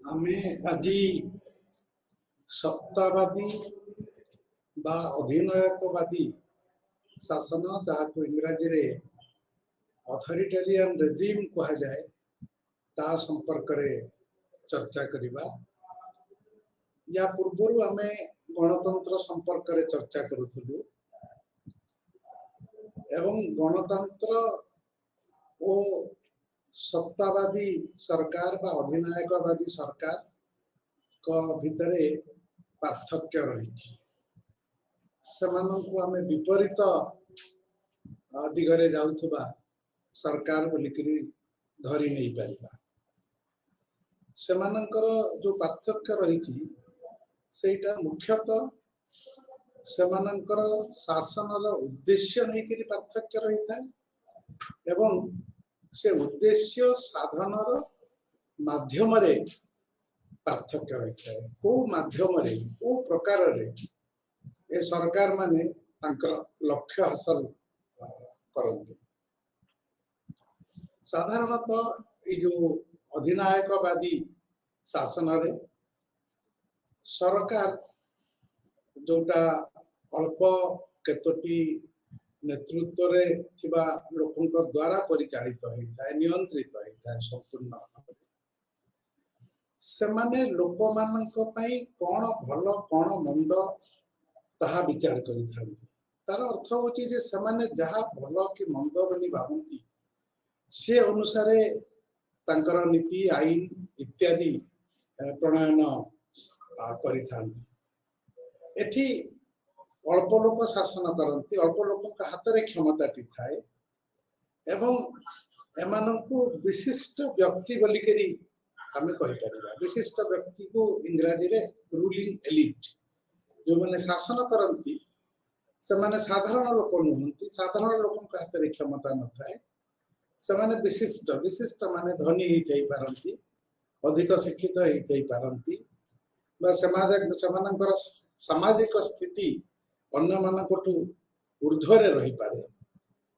आमे आजी सत्तावादी बा अधिनायकवादी शासन जहाँ को इंग्राजी रे अथॉरिटेरियन रेजिम कहा जाए ता संपर्क रे चर्चा करिबा। या पूर्व आमे गणतंत्र संपर्क रे चर्चा करुथुलु एवं गणतंत्र ओ सत्तावादी सरकार बा अधिनायकवादी सरकार को भितरे पार्थक्य रही सेमानंकु आमे विपरीत दिगरे जाउथबा सरकार बोलिकरी धरी नहीं पारिबा। सेमानंकर जो पार्थक्य रही सेटा मुख्यतः सेमानंकर शासनर उद्देश्य नहीं करी पार्थक्य रही था एवं से उद्देश्य साधनर माध्यम रे पार्थक्य रही था। को माध्यम रे को प्रकार रे ए सरकार माने तांकर लक्ष्य हासिल करते। साधारणतः ये जो अधिनायकवादी शासन रे सरकार जोटा अल्प केतोटी नेतृत्व रे थिबा लोकंक द्वारा परिचालित होता है नियंत्रित होता है संपूर्ण से माने लोक मानक पई कोन भलो कोन मंद ताहा विचार करि थांती। तार अर्थ होची जे से माने जहा भलो कि मंद बनी भाबंती से अनुसारे तांकर नीति आईन इत्यादि प्रणयन करि थांती। एठी अल्प लोक शासन करती अल्प लोक हाथ रे क्षमताटी थाए एवं एमानंकु विशिष्ट व्यक्ति बोलिकरी आमे कहि परिबा। विशिष्ट व्यक्ति को इंग्राजी रे रूलिंग एलिट जो माने शासन करती से माने साधारण लोक नुहंती। साधारण लोक हाथ रे क्षमता न थाए से माने विशिष्ट विशिष्ट माने धनी ही थई पारंती अधिक शिक्षित ही थई पारंती बा समाज सामाजिक स्थिति अन्य मानकटू ऊर्ध्वरे रही पारे।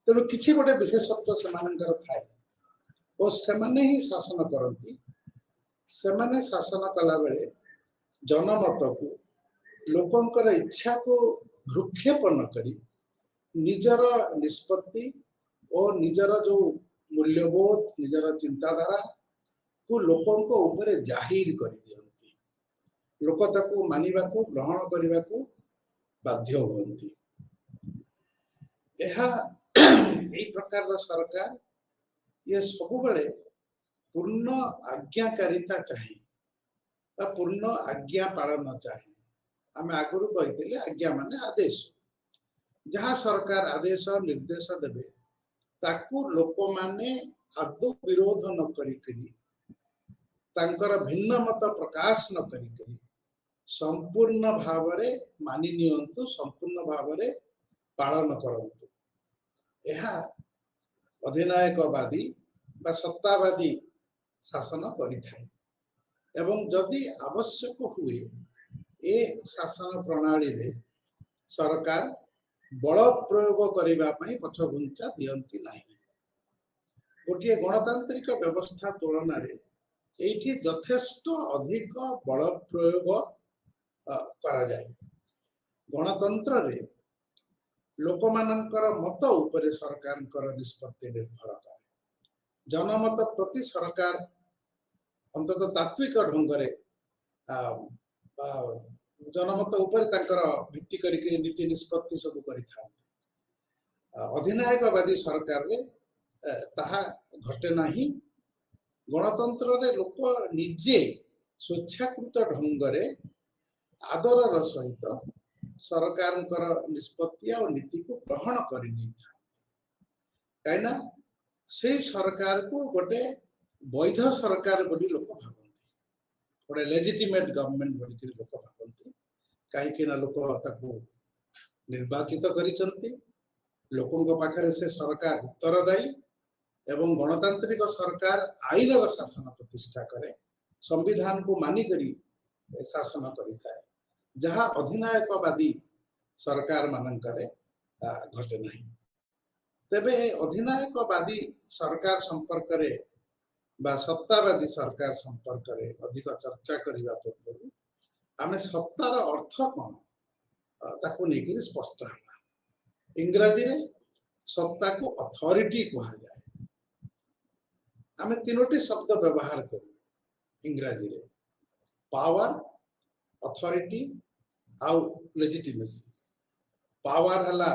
तेणु किछि गोटे विशेषत्व सेमानंकर थाए और सेमाने ही शासन करती। सेमाने शासन कला बेले जनमत को लोकंकर इच्छा को भ्रुक्षेप न करी निजर निष्पत्ति और निजर जो मूल्यबोध निजर चिंताधारा को लोकंक ऊपर जाहिर कर दियंती। लोक ताकू मानिबा को ग्रहण करिबा को बाध्य होती। एहा एई प्रकार सरकार ये सब बेले पूर्ण आज्ञाकारिता चाहिए पूर्ण आज्ञा पालन चाहिए। आम आगुरी कही आज्ञा माने आदेश जहाँ सरकार आदेश निर्देश देवे ताकू लोक माने आदौ विरोध न करी तांकर भिन्न मत प्रकाश न करी संपूर्ण भावरे मानि नियंतु संपूर्ण भावरे पालन करंतु। एहा अधिनायकवादी बा सत्तावादी शासन करि थाए एवं जदि आवश्यक हुए ए शासन प्रणाली रे सरकार बल प्रयोग करिबा पई पछघुंचा दियंती नाही। गोटे गणतांत्रिक व्यवस्था तुलना रे एठी यथेष्ट अधिक बल प्रयोग करा जाए। गणतंत्र रे लोक मानकर मत उपरे सरकार निष्पत्ति निर्भर करे। जनमत प्रति सरकार अंतत तात्विक ढंग रे जनमत उपरे तांकर भित्ति करी नीति निष्पत्ति सब करि थांती। अधिनायकवादी सरकार रे ताहा घटे नाही। गणतंत्र रे लोक निजे स्वेच्छाकृत ढंग रे आदर सहित सरकार निष्पत्ति और नीति को ग्रहण कर कहीं से सरकार को गोटे वैध सरकार बोली लोक भावती गोटे लेजिटिमेट गवर्नमेंट बोली लोक भावती कहीं लोक ताको निर्वाचित करिसंती। लोकों पाखरे से सरकार उत्तरदायी एवं गणतांत्रिक सरकार आईन शासन प्रतिष्ठा करे संविधान को मानिकरी शासन करिथाए जहाँ अधिनायकवादी सरकार मानकरे घटे नहीं। तेबे अधिनायकवादी सरकार संपर्क रे बा सत्तावादी सरकार संपर्क रे अधिक चर्चा करने पूर्व आमे सत्तार अर्थ कौन ताकू नहीं स्पष्ट है। इंग्राजी रे सत्ता को अथॉरिटी कहा जाए। आमे तीनोटी शब्द व्यवहार करू इंग्राजी रे पावर अथॉरिटी आउ लेजिटिमेसी। पावर हला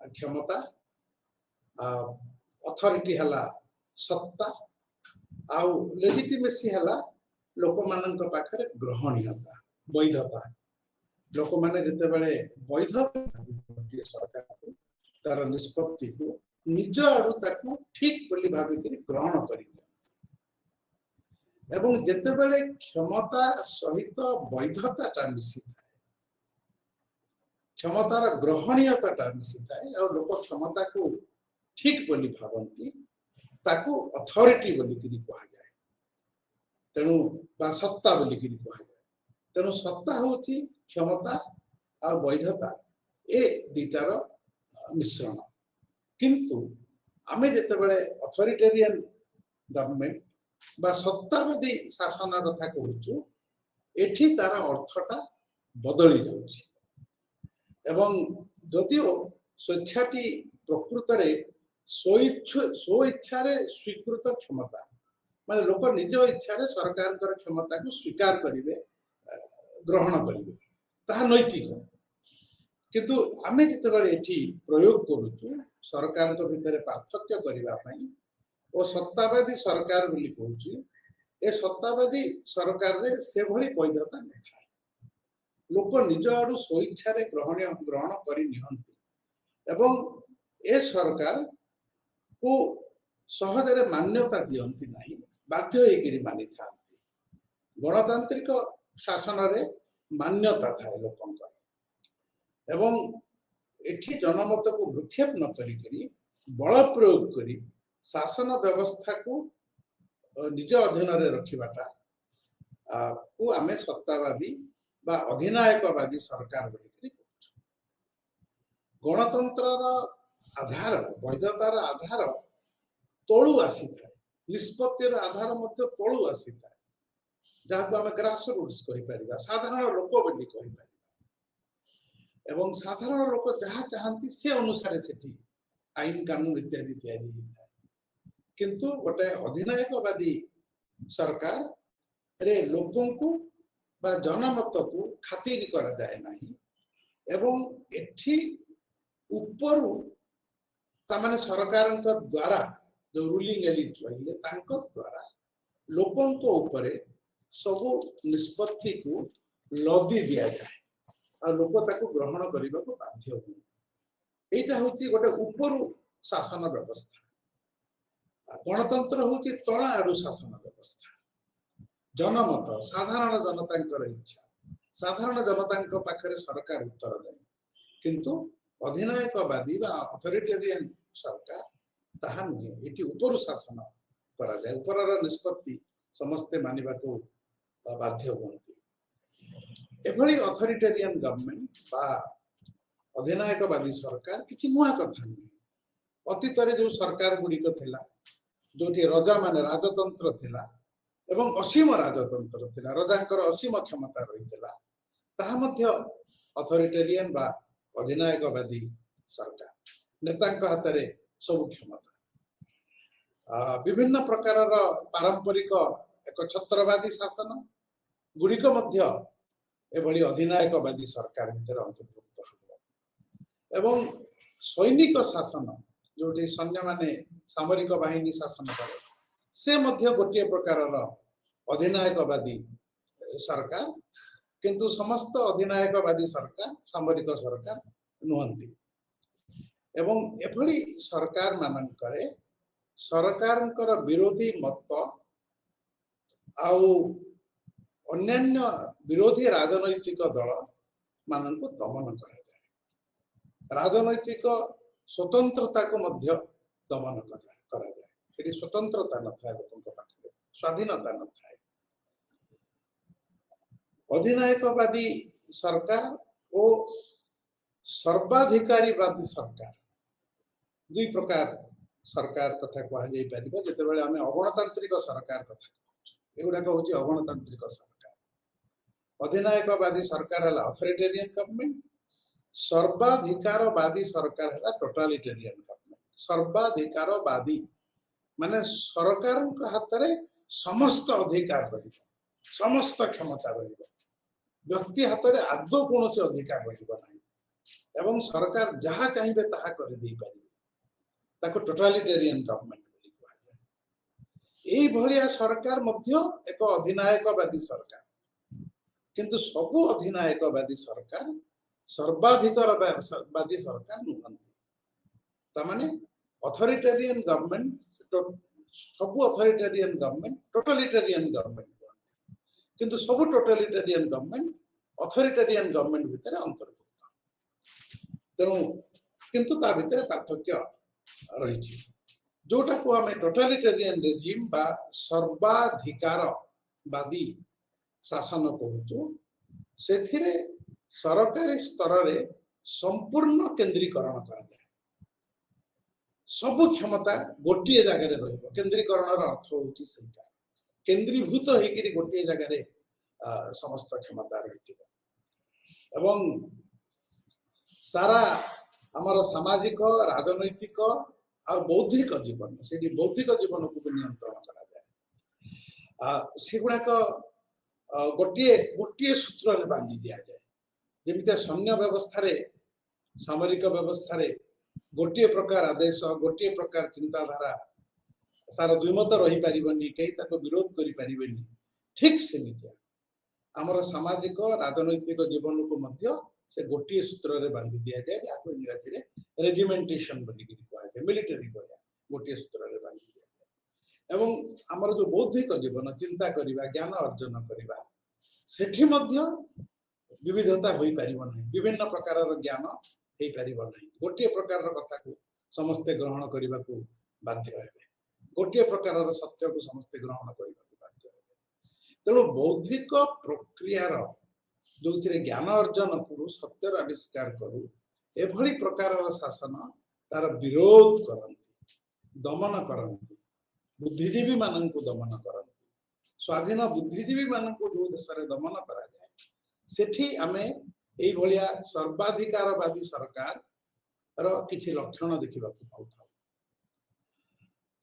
क्षमता, अथॉरिटी हला सत्ता, आउ लेजिटिमेसी हला लोक मानक पाखरे ग्रहणीयता वैधता। लोक माने जते बेले वैध सरकार को तार निष्पत्ति को निज आडू ताकू ठीक बोली भाबी करी ग्रहण करी एवं जते बेले क्षमता सहित वैधता मिसी थाए, क्षमतार ग्रहणीयता मिसी थाए और लोक क्षमता को ठीक बोली भावंती ताकू अथॉरिटी बोली करी कहा जाए। तेणु बा सत्ता बोली करी कहा जाए। तेणु सत्ता होची क्षमता और वैधता ए दुटार मिश्रण। किंतु आमे जते बेले अथॉरिटेरियन गवर्नमेंट बा सत्तावादी शासन कथा कहूँ एठी तार अर्थटा बदली जाउछि एवं जदिओ स्वेच्छाटी प्रकृत रे स्व इच्छा स्वीकृत क्षमता माने लोक निज इच्छा रे सरकार क्षमता को स्वीकार करिवे ग्रहण करिवे ताहा नैतिक। किंतु आमे जितेबाला एठी प्रयोग करूछु सरकार को भितर पार्थक्य करिवा पई और सत्तावादी सरकार बोली कहूछि ए सत्तावादी सरकार रे से भली वैधता न थाए। लोक निज आडू स्वेच्छा रे ग्रहण करि निहंती एवं ए सरकार को सहजरे मान्यता दियंती नहीं, बाध्य होइकरी मानि थांती। गणतांत्रिक शासन रे मान्यता थाए लोकंकर एवं एठी जनमत को भ्रूक्षेप न करी बल प्रयोग करी शासन व्यवस्था को निज अधीन रे रखिबाटा को आमे सत्तावादी बा अधिनायकवादी सरकार बोली करी कहूछु। गणतंत्रर आधार वैधतार आधार तळु आसी थाए, निष्पत्तिर आधार मध्य तळु आसी थाए, जहां आमे ग्रास रूट्स कहि परिबा, साधारण लोक बोली कहि परिबा एवं साधारण लोक जहा चाहंती से अनुसार सेठी आईन कानून इत्यादि तैयारी होता है। किंतु गोटे अधिनायकवादी सरकार रे लोकों को बा जनमत को खातिर करा जाए नहीं एवं एठी ऊपर तामाने सरकार द्वारा जो रूलिंग एलिट रहिले तांको द्वारा लोकों को ऊपर सब निष्पत्ति को लदी दिया जाए और लोक ताको ग्रहण करने को बाध्य होती। एटा होती गोटे ऊपर शासन व्यवस्था। गणतंत्र होची तळा आडू शासन व्यवस्था। जनमत साधारण जनतांकर इच्छा, साधारण जनतांक पाखरे सरकार उत्तरदायी। किंतु अधिनायकवादी बा अथॉरिटेरियन सरकार ताहा नुहे, एटी ऊपर शासन करा जाए, ऊपर निष्पत्ति समस्ते मानिबा को बाध्य होती। एभली अथॉरिटेरियन गवर्नमेंट बा अधिनायकवादी सरकार किछि नुआ कथा नहीं। अतीत जो सरकार गुड़िक थिला जोटी रजा माने राजतंत्र थिला एवं असीम राजतंत्र थिला, रजांकर असीम क्षमता रही थिला, ताहा मध्य अथॉरिटेरियन बा अधिनायकवादी सरकार नेतांक हाथ रे सब क्षमता। विभिन्न प्रकार पारंपरिक एक छत्रवादी शासन गुड़िक मध्य एभली अधिनायकवादी सरकार भीतर अंतर्भुक्त हो एवं सैनिक शासन जोटी सैन्य माने सामरिक बाहिनी शासन करे से मध्य गोटे प्रकार अधिनायकवादी सरकार। किंतु समस्त अधिनायकवादी सरकार सामरिक सरकार नुहंती एवं एभली सरकार मानकरे सरकारंकर विरोधी मत आउ अन्यान्य विरोधी राजनैतिक दल मानक दमन करा जाए। राजनैतिक स्वतंत्रता को मध्य दमन करा जाए। एटी स्वतंत्रता न थाए, लोकंक पाखरे स्वाधीनता न थाए। अधिनायकवादी सरकार और सर्वाधिकारीवादी सरकार दुई प्रकार सरकार कथा कह जाई परिबो जते बेले आमे अगणतांत्रिक सरकार कथा कहूछु एगुडा कहूची अगणतांत्रिक सरकार अधिनायकवादी सरकार है अथॉरिटेरियन गवर्नमेंट सर्वाधिकारवादी सरकार है टोटालिटेरियन गवर्नमेंट सर्वाधिकारवादी माने सरकार हाथ में समस्त अधिकार रही समस्त क्षमता रही व्यक्ति हाथ में आदौ कौन से अधिकार रही सरकार जहाँ चाहिए ताहा कर दे पारिबे ताको टोटालिटेरियन गवर्नमेंट बोली कहा जाए एई भलिया सरकार मध्य एक अधिनायकवादी सरकार किंतु सबु अधिनायकवादी सरकार सर्वाधिकारवादी सरकार नुहंती तामाने अथॉरिटेरियन गवर्नमेंट सबु अथॉरिटेरियन गवर्नमेंट टोटालिटेरियन गवर्नमेंट कहंती किंतु सबु टोटालिटेरियन गवर्नमेंट अथॉरिटेरियन गवर्नमेंट भितर अंतर्भुक्त तेणु किंतु ता भितर पार्थक्य रही जोटा को आम टोटालिटेरियन रेजिम बा सर्वाधिकारवादी शासन कहूँ से सरकारी स्तर रे संपूर्ण केंद्रीकरण करा जाए सब क्षमता गोटे जगह रहिबो केंद्रीकरण अर्थ होची सेटा केंद्रीभूत होइकरी गोटे जगह समस्त क्षमता रही एवं सारा आमर सामाजिक राजनैतिक और बौद्धिक जीवन से बौद्धिक जीवन को भी नियंत्रण करा जाए सेगुड़ाक गोटे गोटे सूत्र रे बांधी दिया जाए जमिति सैन्य व्यवस्था रे सामरिक व्यवस्था रे गोटे प्रकार आदेश गोटे प्रकार चिंताधारा तार द्विमत रही पारिबनी कहीं ताको विरोध करि पारिबनी ठीक सेमितिया आमर सामाजिक राजनैतिक जीवन को मध्य से गोटे सूत्र रे बांधी दिया जाए जाको इंग्रजी रे रेजिमेंटेशन बनी कहा जाए मिलिटरी भया गोटे सूत्र रे बांधी दिया जाए एवं आमर जो बौद्धिक जीवन चिंता करिबा ज्ञान अर्जन करिबा सेठी मध्य विविधता होई पारिबो नहीं विभिन्न प्रकार ज्ञान होई पारिबो नहीं गोटे प्रकार कथा को समस्ते ग्रहण करने को बाध्य हेबे गोटे प्रकार सत्य को समस्ते ग्रहण करने को बाध्य हेबे तेणु बौद्धिक प्रक्रियार जो ज्ञान अर्जन करू सत्यर आविष्कार करू एभली प्रकार शासन तार विरोध करती दमन करती बुद्धिजीवी मान को दमन करती स्वाधीन बुद्धिजीवी मान को जो देश में दमन करा जाए सेठी आमे एई भलिया सर्वाधिकारवादी सरकार किछि लक्षण देखा पाऊ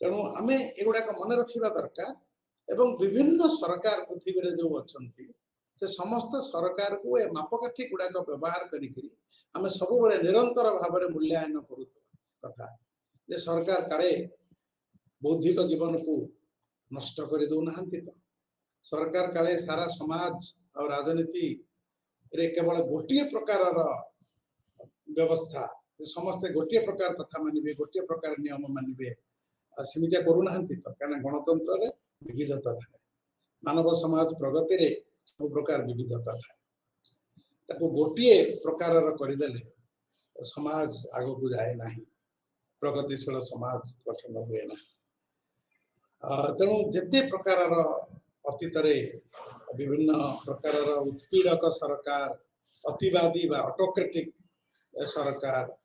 तेणु आमे एगुड़ा मन रखा दरकार एवं विभिन्न सरकार पृथ्वी रे जो अछंती से समस्त सरकार को ए मापकाठी गुड़ाक व्यवहार करी आमे सब बड़े निरंतर भाव में मूल्यांकन करुवा कथा जे सरकार काले बौद्धिक जीवन को नष्ट कर दौना तो सरकार काले सारा समाज और राजनीति रे केवल गोटे प्रकार व्यवस्था समस्ते गोटे प्रकार कथा मानवे गोटे प्रकार नियम मानवे सीमित करूना तो क्या गणतंत्र रे विविधता था मानव समाज प्रगति रे सब प्रकार विविधता था ताको गोटे प्रकार करदेले समाज आग को जाए ना प्रगतिशील समाज गठन हुए ना तेणु जिते प्रकार अतीत विभिन्न प्रकार उत्पीड़क सरकार अतिवादी बा ऑटोक्रेटिक सरकार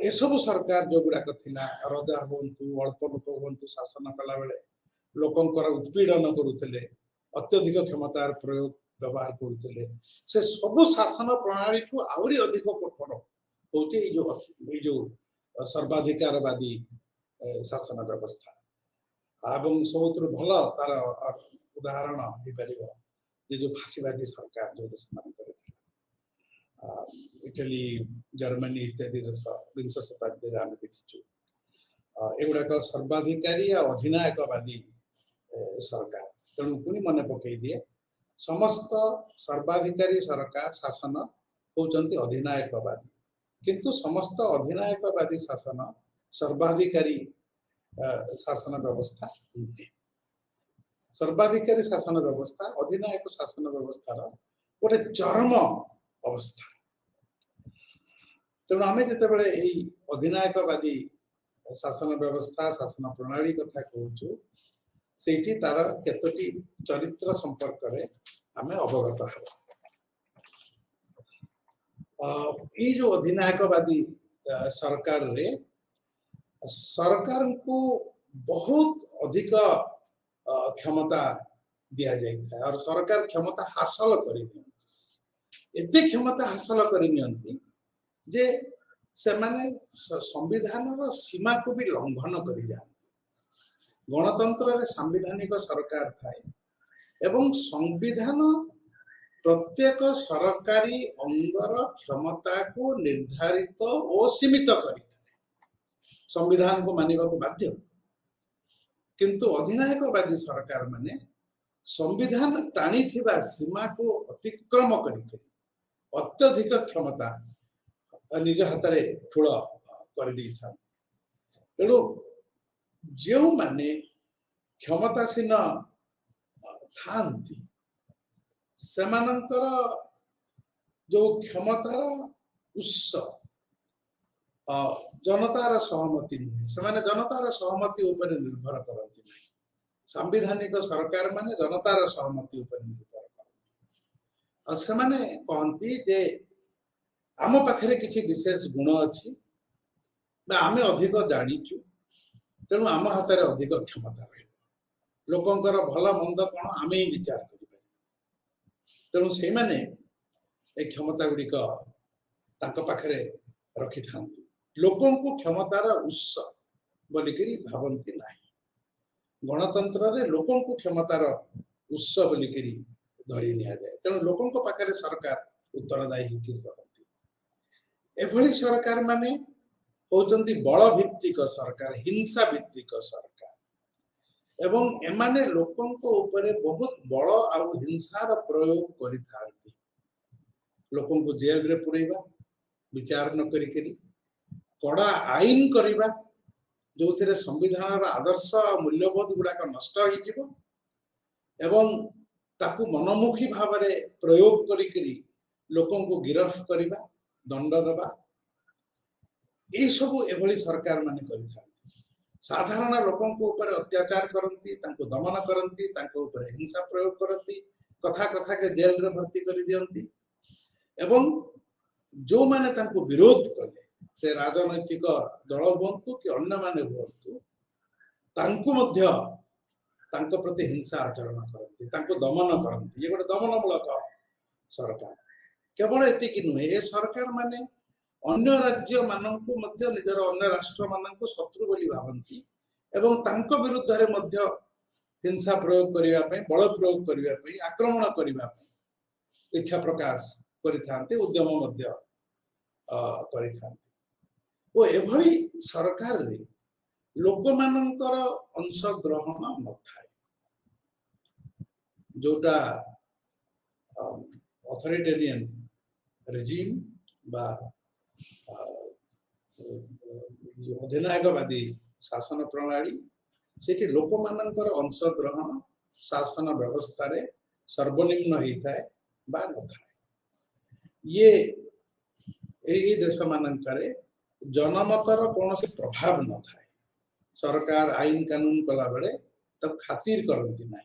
ए सब सरकार जो गुड़ाक थिला रजा हुंतु अल्प लोक हुंतु शासन कला बेले लोकंकर उत्पीड़न करुले अत्यधिक क्षमतार प्रयोग व्यवहार करुले से सब शासन प्रणाली ठू आहरी अधिक कठोर होचे जो सर्वाधिकारवादी शासन व्यवस्था एवं सब भल तार उदाहरण हो पार जो फाशीवादी सरकार जो देश मान इटली जर्मनी इत्यादि देश विंश शताब्दी आम देखीचु एगुड़ाक सर्वाधिकारी अधिनायकवादी सरकार तेणु पुणी मन पकई दिए समस्त सर्वाधिकारी सरकार शासन होचंती अधिनायकवादी किंतु समस्त अधिनायकवादी शासन सर्वाधिकारी शासन व्यवस्था नुहे सर्वाधिकारी शासन व्यवस्था अधिनायक शासन व्यवस्था गोटे चरम अवस्था तेणु आम जिते अधिनायकवादी शासन व्यवस्था शासन प्रणाली कथा कहूँ से तार केतोटी चरित्र संपर्क रे आमे अवगत हो जो अधिनायकवादी सरकार रे सरकार को बहुत अधिक क्षमता दिया जाता है और सरकार क्षमता हासिल कर एते क्षमता हासिल कर जे से माने संविधान सीमा को भी लंघन कर जाती। गणतंत्र रे संवैधानिक सरकार थाए एवं संविधान प्रत्येक सरकारी अंगर क्षमता को निर्धारित और सीमित करी संविधान को मानिबा को बाध्य। किंतु अधिनायकवादी सरकार माने संविधान टाणी थिबा सीमा को अतिक्रम करी अत्यधिक क्षमता निज हाथ में ठूल कर तेणु जो माने क्षमतासीन थांती सेमानंकर जो क्षमतार उत्स जनतार सहमति नुहे से जनतार सहमति उपर निर्भर करती नहीं। संवैधानिक सरकार माने जनतार सहमति उपर निर्भर करती और से माने कहती जे आम पाखे किसी विशेष गुण अच्छी आमे अधिक जानीचु तेणु आम हाथ में अधिक क्षमता रही लोकंकर भल मंद कौन आमे ही विचार करें तेणु से माने क्षमता गुड़िक पाखे रखि था लोकों को क्षमतार उत्स बोलिक भावती ना। गणतंत्र रे लोकों को क्षमतार उत्स बोलिक धरी नि जाए तेणु लोकों पाखे सरकार उत्तरदायी होती। एभली सरकार माने होचंती बल भित्तिक सरकार हिंसा भित्तिक सरकार एवं एमाने लोकों को ऊपर बहुत बल आउ हिंसार प्रयोग करिथांती। लोकों को जेल रे पुरैबा विचार न करी कड़ा आईन करिबा जो थे संविधान आदर्श मूल्यबोध गुड़ाक नष्ट हो एवं ताकू मनमुखी भाव में प्रयोग करी लोकों को गिरफ्त करवा दंड दबा ये सब एभली सरकार माने करिथांती। साधारण लोकों को ऊपर अत्याचार करती दमन करती हिंसा प्रयोग करती कथा कथा के जेल रे भर्ती कर दियंती एवं जो माने तांको विरोध कले से राजनैतिक दल हुंतु कि अन्य माने हुंतु तांको मध्य तांको प्रति हिंसा आचरण करती दमन करती। ये गोटे दमनमूलक सरकार केवल एतिकी नुहे ए सरकार माने अन्य राज्य माननकु मध्य निजर अन्य राष्ट्र माननकु शत्रु बोली भावंती एवं तांको विरुद्ध रे मध्य हिंसा प्रयोग करिवा पई बल प्रयोग करिवा पई आक्रमण करिवा पई इच्छा प्रकाश करिथांते उद्यम मध्य करिथांते ओ एभली सरकार रे लोकमानंकर अंशग्रहण न थाए जोटा अथॉरिटेरियन रेजिम बा अधिनायकवादी शासन प्रणाली से लोकमानंकर अंशग्रहण शासन व्यवस्था रे सर्वनिम्न होता है बा न थाए। ये देश मानकरे जनमतर कौन प्रभाव न थाए सरकार आईन कानून कला बेले तो खातिर करती ना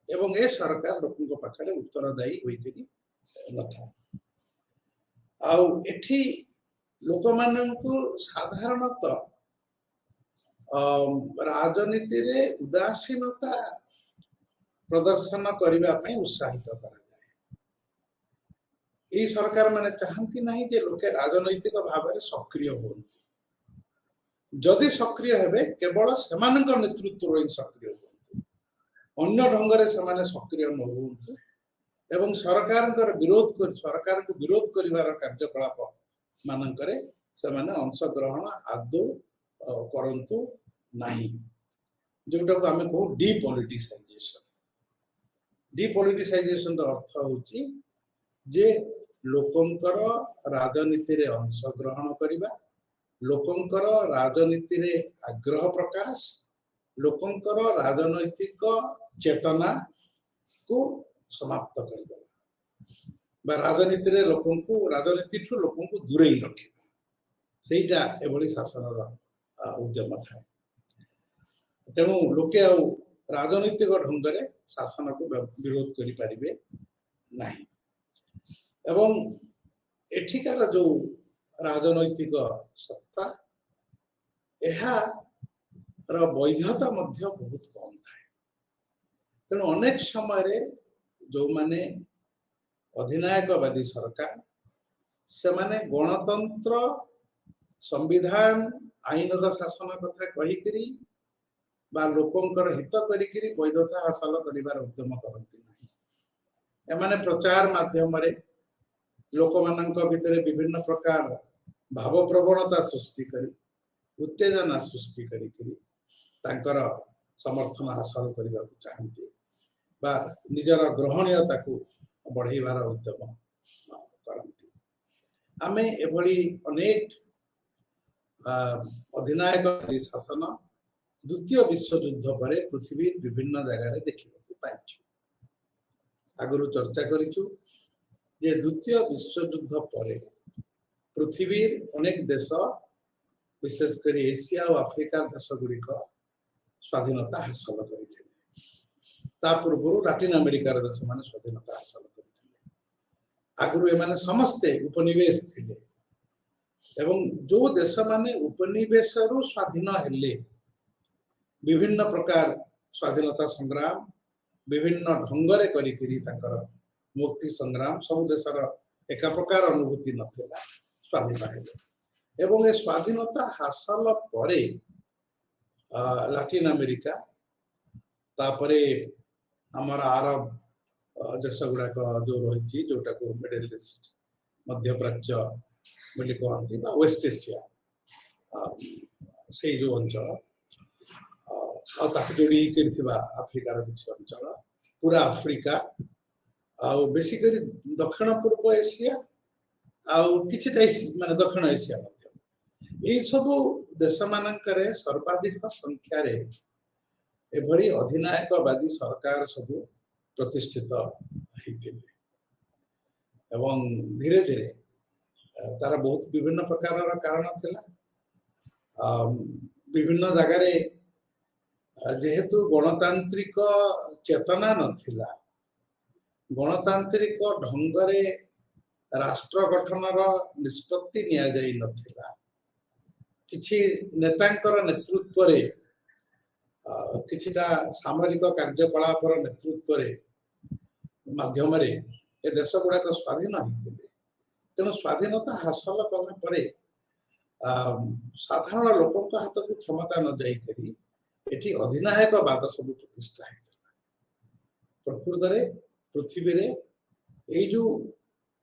एवं ए सरकार लोकों पाखे उत्तरदायी होइकरी न था। आउ एठी लोक माननकु साधारणतः राजनीति रे उदासीनता प्रदर्शन करबा पई उत्साहित करा जाए। ए सरकार माने चाहती नहीं जे लोके राजनैतिक भाव में सक्रिय होंतु जदि सक्रिय हेबे केवल सेमानक नेतृत्व रे सक्रिय होंतु अन्य ढंग रे सेमाने सक्रिय न होंतु एवं सरकार विरोध कर सरकार को विरोध करिवार कार्यकलाप मानकरे सेमाने अंशग्रहण आदौ करंतु नाही जोटा को आमे कहू डीपोलिटिसाइजेशन। डीपोलिटिसाइजेशन रो अर्थ होची जे लोकंकर राजनीति रे अंशग्रहण करिबा लोकंकर राजनीति रे आग्रह प्रकाश लोकंकर राजनैतिक चेतना को समाप्त कर देवा राजनीति रे लोकों को राजनीति ठू लोकों को दूरे ही रखिबा सेटा एभली शासन उद्यम था। तेणु लोके आ राजनैतिक ढंग रे शासन को विरोध करि परिबे नाही एवं एठिकार जो राजनैतिक सत्ता एहार वैधता मध्य बहुत कम थाए तेणु अनेक समय जो माने अधिनायकवादी सरकार से माने गणतंत्र संविधान आईन शासन कथा कहीकि बा लोकंकर हित करी वैधता हासिल करिवार उद्यम करती नहीं एमाने प्रचार माध्यम रे लोक मानक भितर विभिन्न प्रकार भाव प्रवणता सृष्टि करी उत्तेजना सृष्टि करी तांकर समर्थन हासिल करने को चाहती बा निजर ग्रहणीयता को बढ़ाइबार उद्यम करती आमे एभली अनेक अधिनायकवादी शासन द्वितीय विश्व युद्ध पर पृथ्वी विभिन्न जगह देखा पाइछु आगु चर्चा करिछु जे द्वितीय विश्व युद्ध पर पृथ्वी अनेक देश विशेषकर एशिया और आफ्रिका देश गुड़िक स्वाधीनता हासिल करते पूर्व लैटिन अमेरिकार देश माने स्वाधीनता हासिल करते आगु एमाने समस्ते उपनिवेश थिले एवं जो देश माने उपनिवेश रु स्वाधीन हेले विभिन्न प्रकार स्वाधीनता संग्राम विभिन्न ढंगरे करी तांकर मुक्ति संग्राम सब देशर एक प्रकार अनुभूति नथिला स्वाधीन हेले एवं ए स्वाधीनता हासिल परे लैटिन अमेरिका तापरे आमर अरब देश गुड़ाक जो रही जोटा को मिडिल ईस्ट मध्य प्राच्य बोली कहती वेस्ट एशिया से जो अंचल जोड़ी आफ्रिकार किसी अंचल पूरा आफ्रिका बेसिकली दक्षिण पूर्व एशिया माने दक्षिण एशिया यही सब देश मानकरे सर्वाधिक संख्यार एभली अधिनायकवादी सरकार सब प्रतिष्ठित होते एवं धीरे धीरे तार बहुत विभिन्न प्रकार कारण थिला विभिन्न जगार जेहेतु गणतांत्रिक चेतना नथिला गणतांत्रिक ढंगरे राष्ट्र गठनर निष्पत्ति निया जाई नथिला किछि नेतांकर नेतृत्व रे किछिटा सामरिक कार्यकलापर नेतृत्व रे माध्यम रे ए देश गुड़ाक स्वाधीन होते तेणु स्वाधीनता हासिल कला परे साधारण लोकों हाथ को क्षमता न जाई एटी अधिनायकवाद सब प्रतिष्ठा होता प्रकृत में पृथ्वी रे ए जो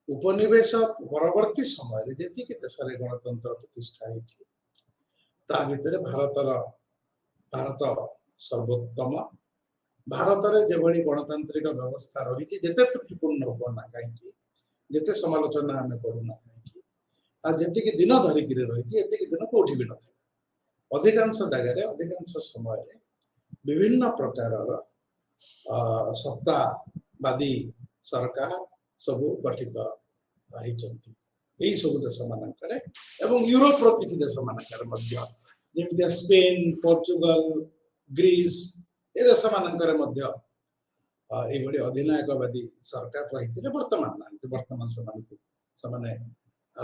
उपनिवेश परवर्ती समय जी देश में गणतंत्र प्रतिष्ठा होती भितर भारत सर्वोत्तम भारत में जो गणतांत्रिक व्यवस्था रही जिते त्रुटिपूर्ण हो ना कहीं जिते समालोचना आम करूना कहीं जी दिन धरिकी रही दिन कौटी भी न अधिकांश जगह अधिकांश समय विभिन्न प्रकार सत्तावादी सरकार सब गठित होती सब देश मानकर एवं यूरोप किसी देश मानकर जमी स्पेन पोर्चुगल ग्रीस ए देश मानकर अधिनायकवादी सरकार रही वर्तमान ना वर्तमान से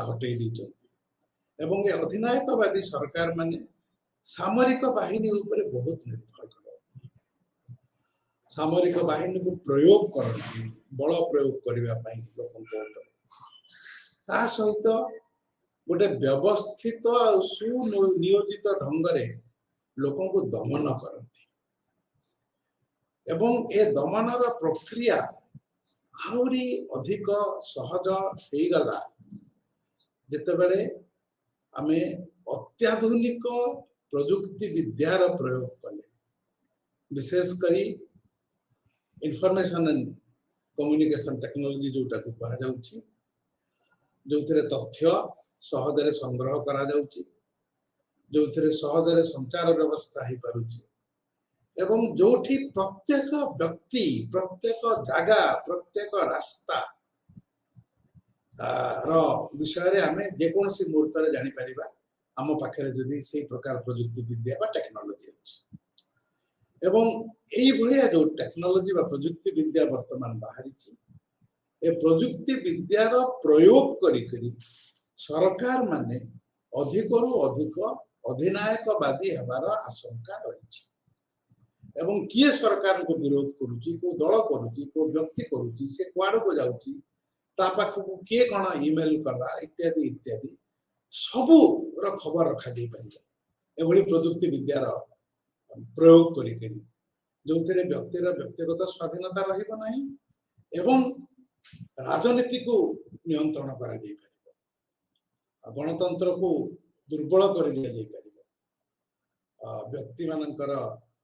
हटई एवं ये अधिनायकवादी सरकार माने सामरिक बाहिनी ऊपर बहुत निर्भर करती सामरिक बाहिनी को प्रयोग करना बल प्रयोग करने ता सहित गोटे व्यवस्थित और सुनियोजित ढंगरे लोकों को दमन करती एवं ए दमनर प्रक्रिया आहरी अधिक सहज हो गला जितेबले आमे अत्याधुनिक प्रजुक्ति विद्यार प्रयोग कले विशेषकर इंफॉर्मेशन एंड कम्युनिकेशन टेक्नोलॉजी जोटा को कहा जाउची जो तथ्य सहजरे संग्रह करा जाउची जो सहजरे संचार व्यवस्था हो पारुची एवं जोठी प्रत्येक व्यक्ति प्रत्येक जगह प्रत्येक रास्ता विषय आम जेकोसी मुहूर्त जानी परिबा आम पाखे जदि से प्रकार प्रजुक्ति विद्या बा टेक्नोलॉजी अच्छी एवं यही भाया जो टेक्नोलॉजी बा प्रजुक्ति विद्या वर्तमान बाहरी ए प्रजुक्ति विद्यार प्रयोग करी सरकार माने अधिक रु अधिक ଅଧିନାୟକବାଦୀ ହେବାର ଆଶଙ୍କା ରହିଛି ଏବଂ କିଏ ସରକାରକୁ ବିରୋଧ କରୁଛି, କୋଉ ଦଳ କରୁଛି, କୋଉ ବ୍ୟକ୍ତି କରୁଛି, ସେ କୁଆଡକୁ ଯାଉଛି, ତା ପାଖକୁ କିଏ କଣ ଇମେଲ କଲା ଇତ୍ୟାଦି ଇତ୍ୟାଦି ସବୁର ଖବର ରଖାଯାଇ ପାରିବ ଏଭଳି ପ୍ରଯୁକ୍ତି ବିଦ୍ୟାର ପ୍ରୟୋଗ କରିକରି, ଯୋଉଥିରେ ବ୍ୟକ୍ତିର ବ୍ୟକ୍ତିଗତ ସ୍ୱାଧୀନତା ରହିବ ନାହିଁ ଏବଂ ରାଜନୀତିକୁ ନିୟନ୍ତ୍ରଣ କରାଯାଇପାରିବ, ଗଣତନ୍ତ୍ରକୁ ଦୁର୍ବଳ କରି ଦିଆଯାଇପାରିବ, ବ୍ୟକ୍ତିମାନଙ୍କର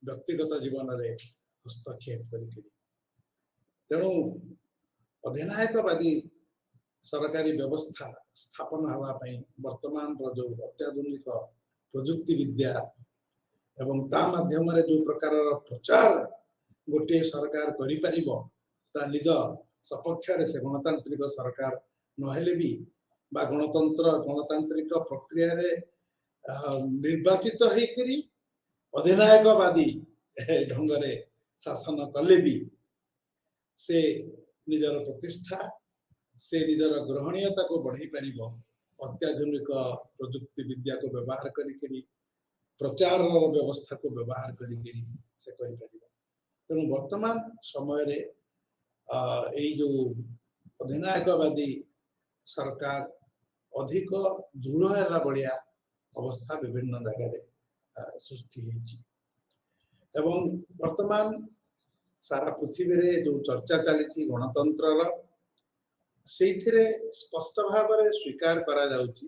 ବ୍ୟକ୍ତିଗତ ଜୀବନରେ ହସ୍ତକ୍ଷେପ କରିକରି। ତେଣୁ ଅଧିନାୟକବାଦୀ ସରକାରୀ ବ୍ୟବସ୍ଥା ସ୍ଥାପନ ହେବା ପାଇଁ ବର୍ତ୍ତମାନର ଯୋଉ ଅତ୍ୟାଧୁନିକ ପ୍ରଯୁକ୍ତି ବିଦ୍ୟା ଏବଂ ତା ମାଧ୍ୟମରେ ଯୋଉ ପ୍ରକାରର ପ୍ରଚାର ଗୋଟିଏ ସରକାର କରିପାରିବ, ତା ନିଜ ସପକ୍ଷରେ ସେ ଗଣତାନ୍ତ୍ରିକ ସରକାର ନହେଲେ ବି ବା ଗଣତାନ୍ତ୍ରିକ ପ୍ରକ୍ରିୟାରେ ନିର୍ବାଚିତ ହେଇକରି ଅଧିନାୟକବାଦୀ ଢଙ୍ଗରେ ଶାସନ କଲେ ବି ସେ ନିଜର ପ୍ରତିଷ୍ଠା, ସେ ନିଜର ଗ୍ରହଣୀୟତାକୁ ବଢେଇ ପାରିବ ଅତ୍ୟାଧୁନିକ ପ୍ରଯୁକ୍ତି ବିଦ୍ୟାକୁ ବ୍ୟବହାର କରିକରି, ପ୍ରଚାରର ବ୍ୟବସ୍ଥାକୁ ବ୍ୟବହାର କରିକରି ସେ କରିପାରିବ। ତେଣୁ ବର୍ତ୍ତମାନ ସମୟରେ ଏଇ ଯୋଉ ଅଧିନାୟକବାଦୀ ସରକାର ଅଧିକ ଦୃଢ ହେଲା ଭଳିଆ ଅବସ୍ଥା ବିଭିନ୍ନ ଜାଗାରେ ସୃଷ୍ଟି ହେଇଛି ଏବଂ ବର୍ତ୍ତମାନ ସାରା ପୃଥିବୀରେ ଯୋଉ ଚର୍ଚ୍ଚା ଚାଲିଛି ଗଣତନ୍ତ୍ରର, ସେଇଥିରେ ସ୍ପଷ୍ଟ ଭାବରେ ସ୍ୱୀକାର କରାଯାଉଛି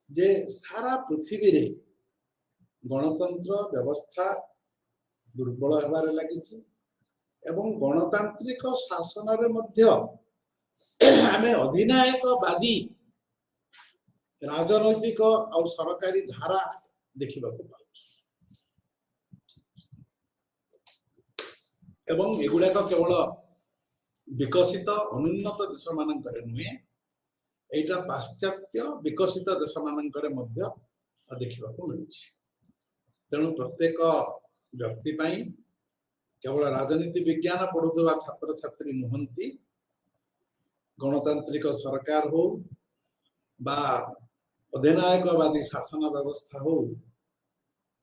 ଯେ ସାରା ପୃଥିବୀରେ ଗଣତନ୍ତ୍ର ବ୍ୟବସ୍ଥା ଦୁର୍ବଳ ହେବାରେ ଲାଗିଛି ଏବଂ ଗଣତାନ୍ତ୍ରିକ ଶାସନରେ ମଧ୍ୟ ଆମେ ଅଧିନାୟକବାଦୀ ରାଜନୈତିକ ଆଉ ସରକାରୀ ଧାରା ଦେଖିବାକୁ ପାଉଛୁ ଏବଂ ଏଗୁଡାକ କେବଳ ବିକଶିତ ଅନୁନ୍ନତ ଦେଶ ମାନଙ୍କରେ ନୁହେଁ, ଏଇଟା ପାଶ୍ଚାତ୍ୟ ବିକଶିତ ଦେଶ ମାନଙ୍କରେ ମଧ୍ୟ ଦେଖିବାକୁ ମିଳୁଛି। ତେଣୁ ପ୍ରତ୍ୟେକ ବ୍ୟକ୍ତି ପାଇଁ କେବଳ ରାଜନୀତି ବିଜ୍ଞାନ ପଢୁଥିବା ଛାତ୍ରଛାତ୍ରୀ ନୁହନ୍ତି, ଗଣତାନ୍ତ୍ରିକ ସରକାର ହଉ ବା ଅଧିନାୟକବାଦୀ ଶାସନ ବ୍ୟବସ୍ଥା ହଉ,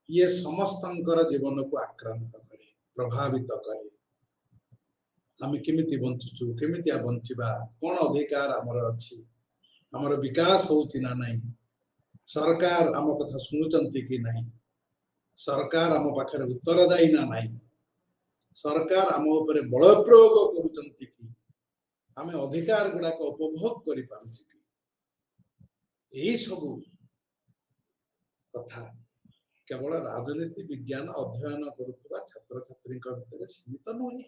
ଇଏ ସମସ୍ତଙ୍କର ଜୀବନକୁ ଆକ୍ରାନ୍ତ କରେ, ପ୍ରଭାବିତ କରେ। ଆମେ କେମିତି ବଞ୍ଚୁଛୁ, କେମିତିଆ ବଞ୍ଚିବା, କଣ ଅଧିକାର ଆମର ଅଛି, ଆମର ବିକାଶ ହଉଛି ନା ନାହିଁ, ସରକାର ଆମ କଥା ଶୁଣୁଛନ୍ତି କି ନାହିଁ, ସରକାର ଆମ ପାଖରେ ଉତ୍ତରଦାୟୀ ନା ନାହିଁ, ସରକାର ଆମ ଉପରେ ବଳ ପ୍ରୟୋଗ କରୁଛନ୍ତି କି, ଆମେ ଅଧିକାର ଗୁଡାକ ଉପଭୋଗ କରିପାରୁଛୁ କି, ଏହି ସବୁ କଥା କେବଳ ରାଜନୀତି ବିଜ୍ଞାନ ଅଧ୍ୟୟନ କରୁଥିବା ଛାତ୍ରଛାତ୍ରୀଙ୍କ ଭିତରେ ସୀମିତ ନୁହେଁ,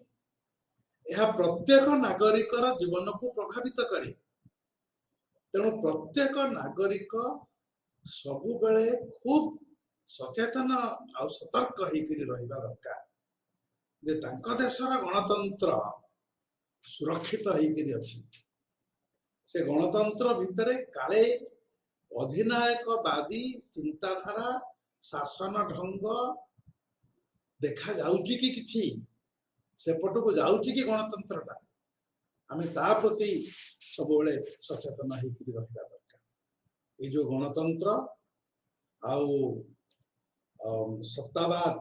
ଏହା ପ୍ରତ୍ୟେକ ନାଗରିକର ଜୀବନକୁ ପ୍ରଭାବିତ କରେ। ତେଣୁ ପ୍ରତ୍ୟେକ ନାଗରିକ ସବୁବେଳେ ଖୁବ ସଚେତନ ଆଉ ସତର୍କ ହେଇକରି ରହିବା ଦରକାର ଯେ ତାଙ୍କ ଦେଶର ଗଣତନ୍ତ୍ର ସୁରକ୍ଷିତ ହେଇକରି ଅଛି। ସେ ଗଣତନ୍ତ୍ର ଭିତରେ କାଳେ ଅଧିନାୟକବାଦୀ ଚିନ୍ତାଧାରା, ଶାସନ ଢଙ୍ଗ ଦେଖା ଯାଉଛି କି କିଛି, ସେପଟକୁ ଯାଉଛି କି ଗଣତନ୍ତ୍ରଟା, ଆମେ ତା ପ୍ରତି ସବୁବେଳେ ସଚେତନ ହେଇକରି ରହିବା ଦରକାର। ଏଇ ଯୋଉ ଗଣତନ୍ତ୍ର ଆଉ ସତ୍ତାବାଦ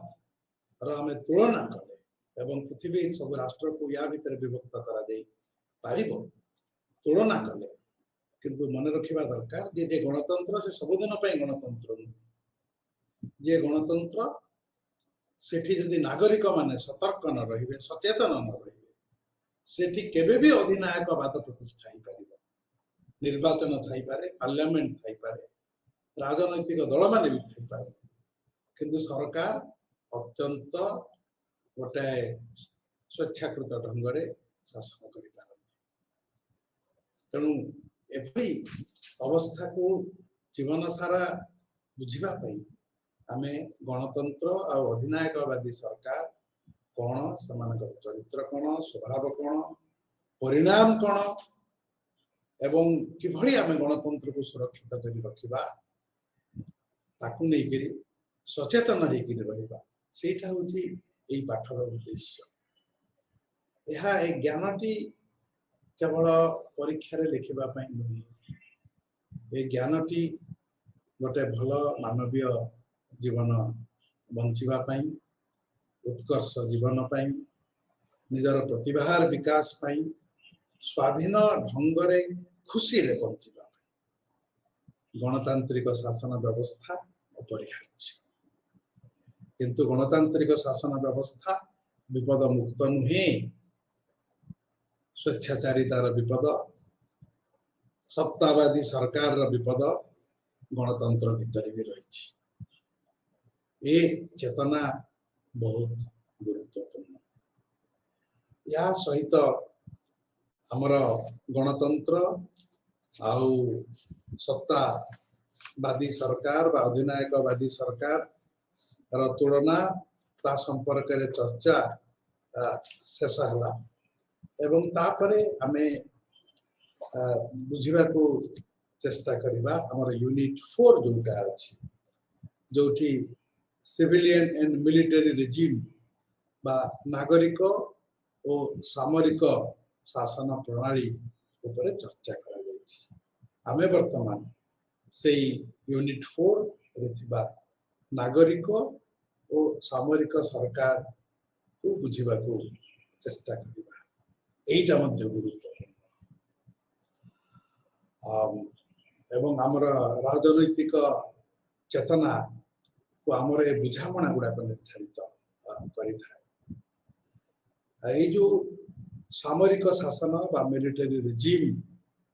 ର ଆମେ ତୁଳନା କଲେ ଏବଂ ପୃଥିବୀ ସବୁ ରାଷ୍ଟ୍ରକୁ ୟା ଭିତରେ ବିଭକ୍ତ କରାଯାଇ ପାରିବ ତୁଳନା କଲେ, କିନ୍ତୁ ମନେ ରଖିବା ଦରକାର ଯେ ଗଣତନ୍ତ୍ର ସେ ସବୁଦିନ ପାଇଁ ଗଣତନ୍ତ୍ର ନୁହେଁ। ଯେ ଗଣତନ୍ତ୍ର ସେଠି ଯଦି ନାଗରିକ ମାନେ ସତର୍କ ନ ରହିବେ, ସଚେତନ ନ ରହିବେ, ସେଠି କେବେ ବି ଅଧିନାୟକବାଦ ପ୍ରତିଷ୍ଠା ହେଇପାରିବ। ନିର୍ବାଚନ ଥାଇପାରେ, ପାର୍ଲାମେଣ୍ଟ ଥାଇପାରେ, ରାଜନୈତିକ ଦଳମାନେ ବି ଥାଇପାରନ୍ତି, କିନ୍ତୁ ସରକାର ଅତ୍ୟନ୍ତ ଗୋଟେ ସ୍ୱେଚ୍ଛାକୃତ ଢଙ୍ଗରେ ଶାସନ କରିପାରନ୍ତି। ତେଣୁ ଏଭଳି ଅବସ୍ଥାକୁ ଜୀବନ ସାରା ବୁଝିବା ପାଇଁ ଆମେ ଗଣତନ୍ତ୍ର ଆଉ ଅଧିନାୟକବାଦୀ ସରକାର କଣ, ସେମାନଙ୍କର ଚରିତ୍ର କଣ, ସ୍ୱଭାବ କଣ, ପରିଣାମ କଣ ଏବଂ କିଭଳି ଆମେ ଗଣତନ୍ତ୍ରକୁ ସୁରକ୍ଷିତ କରି ରଖିବା, ତାକୁ ନେଇକରି ସଚେତନ ହେଇକରି ରହିବା, ସେଇଟା ହଉଛି ଏଇ ପାଠର ଉଦ୍ଦେଶ୍ୟ। ଏହା ଏ ଜ୍ଞାନଟି କେବଳ ପରୀକ୍ଷାରେ ଲେଖିବା ପାଇଁ ନୁହେଁ, ଏ ଜ୍ଞାନଟି गोटे भल मानवीय जीवन बंचिबा पई उत्कर्ष जीवन पई निजर प्रतिभार विकास पई स्वाधीन ढंगरे खुशी रे बंचिबा गणतांत्रिक शासन व्यवस्था अपरिहार्य किंतु गणतांत्रिक शासन व्यवस्था विपद मुक्त नुहे स्वेच्छाचारितार विपद सत्तावादी सरकार विपद गणतंत्र भीतर भी रही ए चेतना बहुत गुरुत्वपूर्ण या सहित आमर गणतंत्र आउ सत्तावादी सरकार बा अधिनायकवादी सरकार तुलना ता संपर्क रे चर्चा शेष है एवं तापरे आमे बुझिबा को चेष्टा करिबा हमर यूनिट 4 जोटा अछि जोठी सिविलियन एंड मिलिटरी रेजिम बा नागरिक और सामरिक शासन प्रणाली ऊपर चर्चा करा जायछि आमे वर्तमान से यूनिट 4 रे थिबा नागरिक और सामरिक सरकार को बुझिबा को चेष्टा करिबा एटा मध्य गुरुत्वपूर्ण एवं आमर राजनैतिक चेतना को आमर ए बुझामणा गुड़ाक निर्धारित करिथाय जो सामरिक शासन बा मिलिटरी रेजिम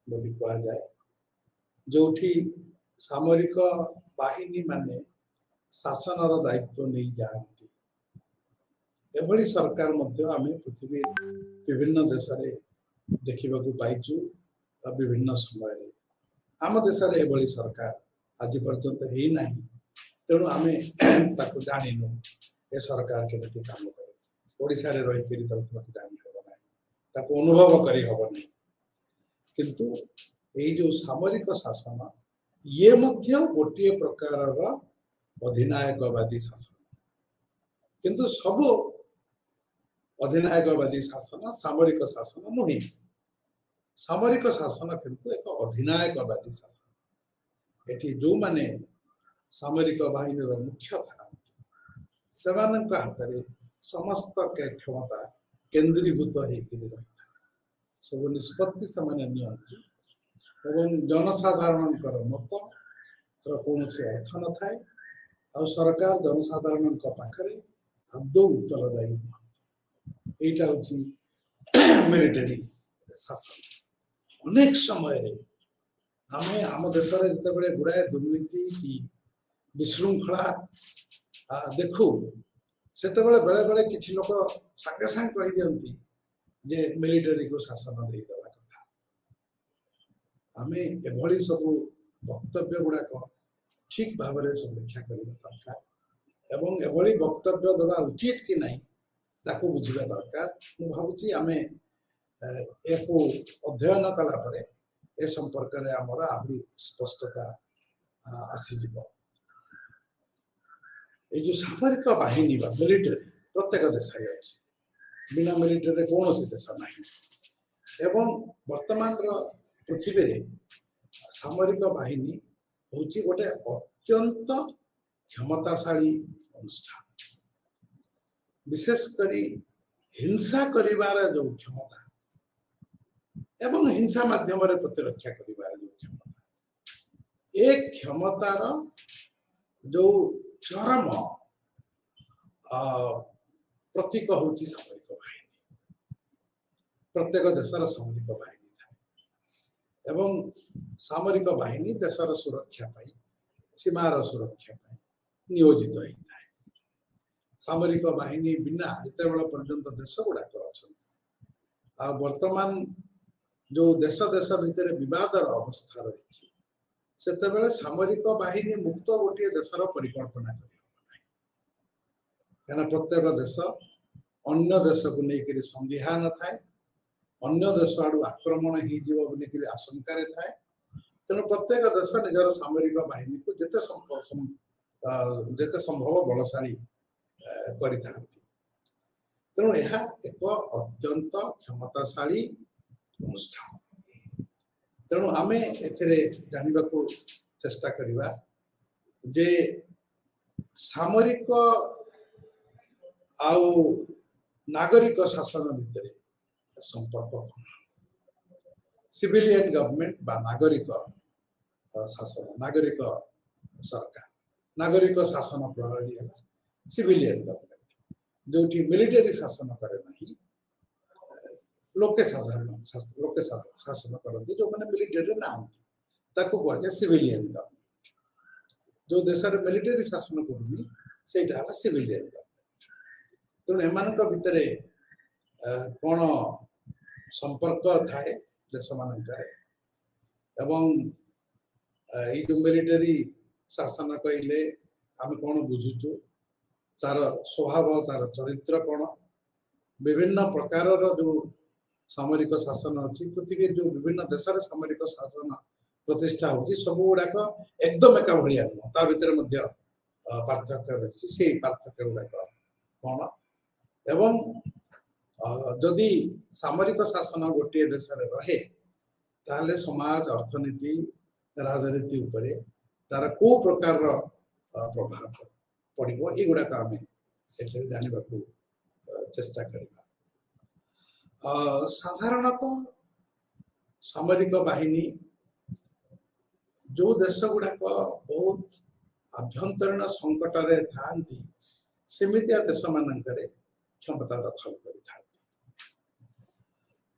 बोली कहा जाए जोठी सामरिक बाहिनी माने शासनर दायित्व नहीं जाती एभली सरकार मध्य आमे पृथ्वी विभिन्न देश रे देखिबा को पाइछु विभिन्न समय रे आम देश रे एभली सरकार आज पर्यंत हे नाही तेणु आमे ताको जानिनु ए सरकार केमिति काम करे ओडिसा रे रहि केरि ताको जानि हबो नाही ताको अनुभव करी हबो नाही किंतु ए जो सामरिक शासन ये मध्य गोटे प्रकार अधिनायकवादी शासन किंतु सब अधिनायकवादी शासन सामरिक शासन नुहे सामरिक शासन किंतु एक अधिनायकवादी शासन एठी जो माने सामरिक बाहिनी मुख्य था सेवानक हाथ समस्त क्षमता केंद्रीभूत होकर सब निष्पत्ति से एवं जनसाधारण मत कौन अर्थ न थाए आ सरकार जनसाधारण पाखे आदौ उत्तरदायी यहाँ हूँ मिलिटरी शासन अनेक समय आमे आम देश जिते गुड़ाए दुर्नीति की विशृंखला देखु से बेले बेले किसी लोक सागे सांग कही दियंती जे मिलिटरी को शासन दे देवा कथा आमे एभली सब वक्तव्य गुड़ाक ठीक भाव में समीक्षा करने दरकार एवं एभली वक्तव्य देवा उचित कि नहीं ताको बुझिबा दरकार मु भाबुची आमे एको अध्ययन कला परे ए संपर्क रे हमरा आहुरी स्पष्टता आसीजिबो ए जो सामरिक बाहिनी बा मिलिटरी प्रत्येक देश रे अछि बिना मिलिटरी कौन सी देश नहीं एवं वर्तमान पृथ्वी रे सामरिक बाहिनी होची गोटे अत्यंत क्षमताशाली अनुष्ठान विशेष करी हिंसा करिवार जो क्षमता एवं हिंसा माध्यम रे प्रतिरक्षा करिवार जो क्षमता एक क्षमतार जो चरम प्रतीक होची सामरिक बाहिनी प्रत्येक देशर सामरिक बाहिनी था एवं सामरिक बाहिनी देशर सुरक्षा पाई सीमार सुरक्षा पाई नियोजित होता है सामरिक बाहिनी बिना जिते पर्यंत देश गुड़ाक अच्छा वर्तमान जो देश देश भितर विवादर अवस्था रही से सामरिक बाहिनी मुक्त गोटे देशर परिकल्पना करना प्रत्येक देश अन्य देश को लेकर संदेहा न थाए अन्य देश आड़ आक्रमण हो आशंका थाए तेणु प्रत्येक देश निजर सामरिक बाहिनी को जेते संभव बलशाली तेणु यह एक अत्यंत क्षमताशाली अनुष्ठान तेणु आमे एथिरे जानिबा को चेष्टा करिबा जे सामरिक आउ नागरिक शासन भितर संपर्क कौन सिविलियन गवर्नमेंट बा नागरिक शासन नागरिक सरकार नागरिक शासन प्रणाली है सिविलियन गवर्नमेंट जो मिलिटरी शासन करे नहीं लोके साधारण शासन करते जो मैंने मिलिटरी ना कहुए सिविलियन गवर्नमेंट जो देश में मिलिटरी शासन करूनी से सिविलियन गवर्नमेंट तेणु एम भितर कौन संपर्क थाए देश मानकर एवं जो मिलिटरी शासन कहले आम कौन बुझुचु तार स्वभाव तार चरित्र कौन विभिन्न प्रकार जो सामरिक शासन अच्छी पृथ्वी जो विभिन्न देश सामरिक शासन प्रतिष्ठा होती सब गुड़ाक एकदम एका भाया नुह ता भीतर पार्थक्य रही से पार्थक्य गुड़ाक कौन एवं जदि सामरिक शासन गोटे देश रहे ताले समाज अर्थनीति राजनीति उपरे तार को प्रकार प्रभाव पड़ो युड़ाक आम जानवा चेष्टा करवा साधारणतः सामरिक बाहिनी जो देश गुड़ाक बहुत आभ्यंतरीण संकट रे थांती सेमितिया देश मानकर क्षमता दखल कर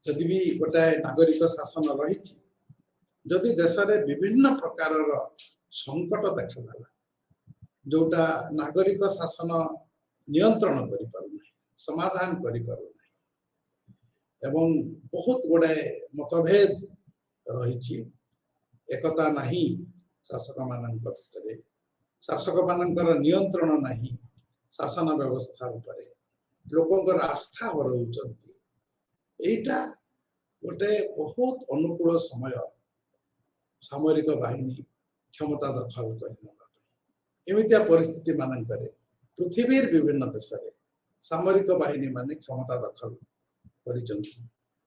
जदि भी गोटे नागरिक शासन रही जदि देश में विभिन्न प्रकार संकट देखा जोटा नागरिक शासन नियंत्रण कर समाधान कर एवं बहुत गुड़ाए मतभेद रही एकता नहीं शासक मान भीतर शासक मानकर नियंत्रण नहीं शासन व्यवस्था उपरे लोकंकर आस्था हरउचंती एटा गोटे बहुत अनुकूल समय सामरिक बाहिनी क्षमता दखल करमितिया परिस्थिति मानकर पृथ्वी विभिन्न देश में सामरिक बाहिनी माने क्षमता दखल कर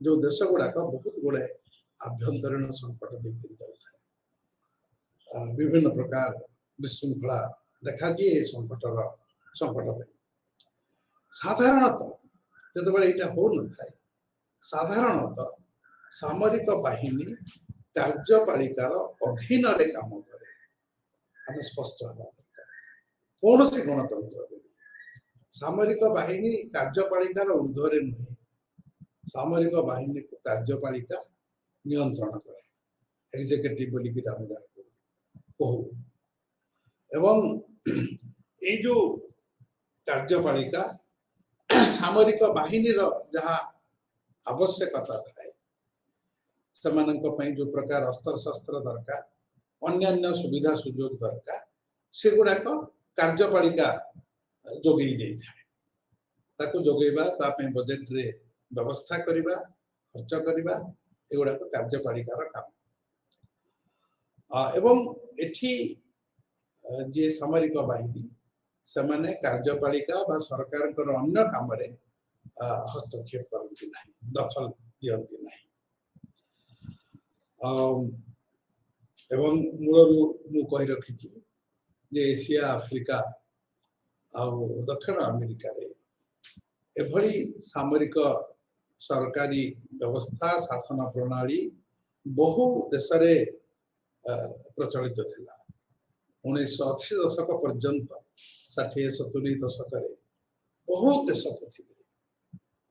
जो देश गुड़ाक बहुत गुड़ाए आभ्यंतरीण संकट देकर जाए विभिन्न प्रकार विशृंखला देखा दिए संकटर संकट साधारणतः जो यहाँ हो न था साधारणतः सामरिक बाहिनी कार्यपालिकार अधीन काम करे आम स्पष्ट हवा दरकार कौन सी गणतंत्र सामरिक बाहिनी कार्यपालिकार ऊर्ध्वे नुहे सामरिक बाहिनी को कार्यपालिका नियंत्रण करे एक्जिक्यूटिव बोलिक आम कहू एवं ये जो कार्यपालिका सामरिक बाहिनी जहाँ आवश्यकता थाए से जो प्रकार अस्त्र शस्त्र दरकार अन्य सुविधा सुजोग दरकार से गुड़ाक कार्यपालिका जोगे था जोगेबा बजेट रे व्यवस्था करवा खर्च करवा एगुड़ाक कार्यपालिकार काम एवं एठी जे सामरिक बाहिनी से माने कार्यपालिका बा सरकार अन्य काम रे हस्तक्षेप करती नहीं दखल दियंती नहीं एवं मूलरू मु कहि रखी जे एशिया आफ्रिका आउ दक्षिण अमेरिका रे एभली सामरिक सरकारी व्यवस्था शासन प्रणाली बहु देश रे प्रचलित थिला 1980 दशक पर्यंत 60-70 दशक बहुत देश पृथ्वी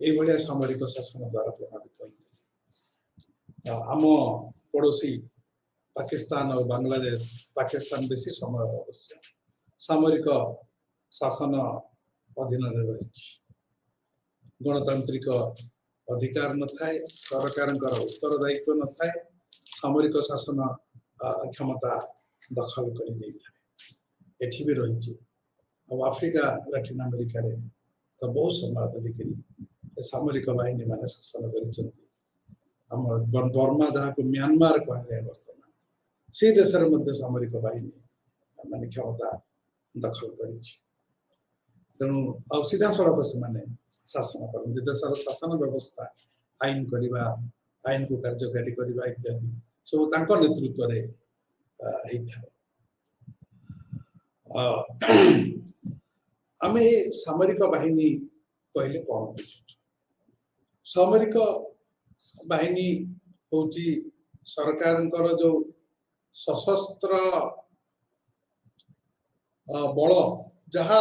ये सामरिक शासन द्वारा प्रभावित होते आम पड़ोसी पाकिस्तान और बांग्लादेश पाकिस्तान बेसी समय अवश्य सामरिक शासन अधीन रही गणतांत्रिक अधिकार न थाए सरकार उत्तरदायित्व न थाए सामरिक शासन क्षमता दखल कर एठी भी रही आफ्रिका लैटिन अमेरिका रे तो बहुत समय धरिक सामरिक बाहिनी माने शासन कर बर्मा जहाँ म्यांमार कह बर्तमान से देश सामरिक बाहिनी मान क्षमता दखल कर तेणु आ सीधा सड़क से शासन करते देशर शासन व्यवस्था आईन करवा आईन को कार्यकारी करवा इत्यादि सब नेतृत्व रे आमे सामरिक बाहिनी कहले कौन बुझुଛୁ सामरिक बाहिनी होची सरकारଙ୍କର जो सशस्त्र बल जहा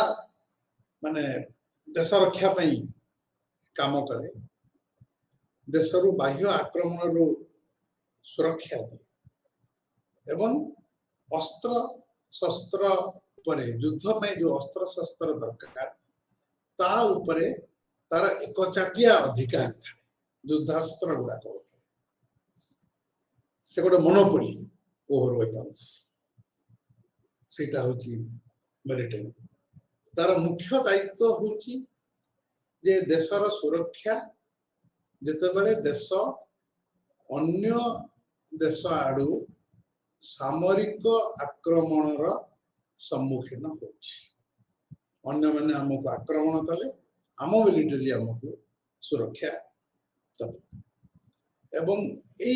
माने देश रक्षा पई काम करे देशरु बाह्य आक्रमण रु सुरक्षा दे एवं अस्त्र शस्त्र उपरे युद्ध में जो अस्त्र शस्त्र दरकार ता उपरे तार एक चाटिया अधिकार था युद्धास्त्र गुड़ा से गोटे मोनोपोली ओवर वेपन्स सेटा होची मिलिटरी तार मुख्य दायित्व होची जे देशर सुरक्षा जेतेबेले देश अन्य देश आडू सामरिक आक्रमणर सम्मुखीन होची अन्य माने हमको आक्रमण कले आम मिलिटरी हमको सुरक्षा दब एवं ए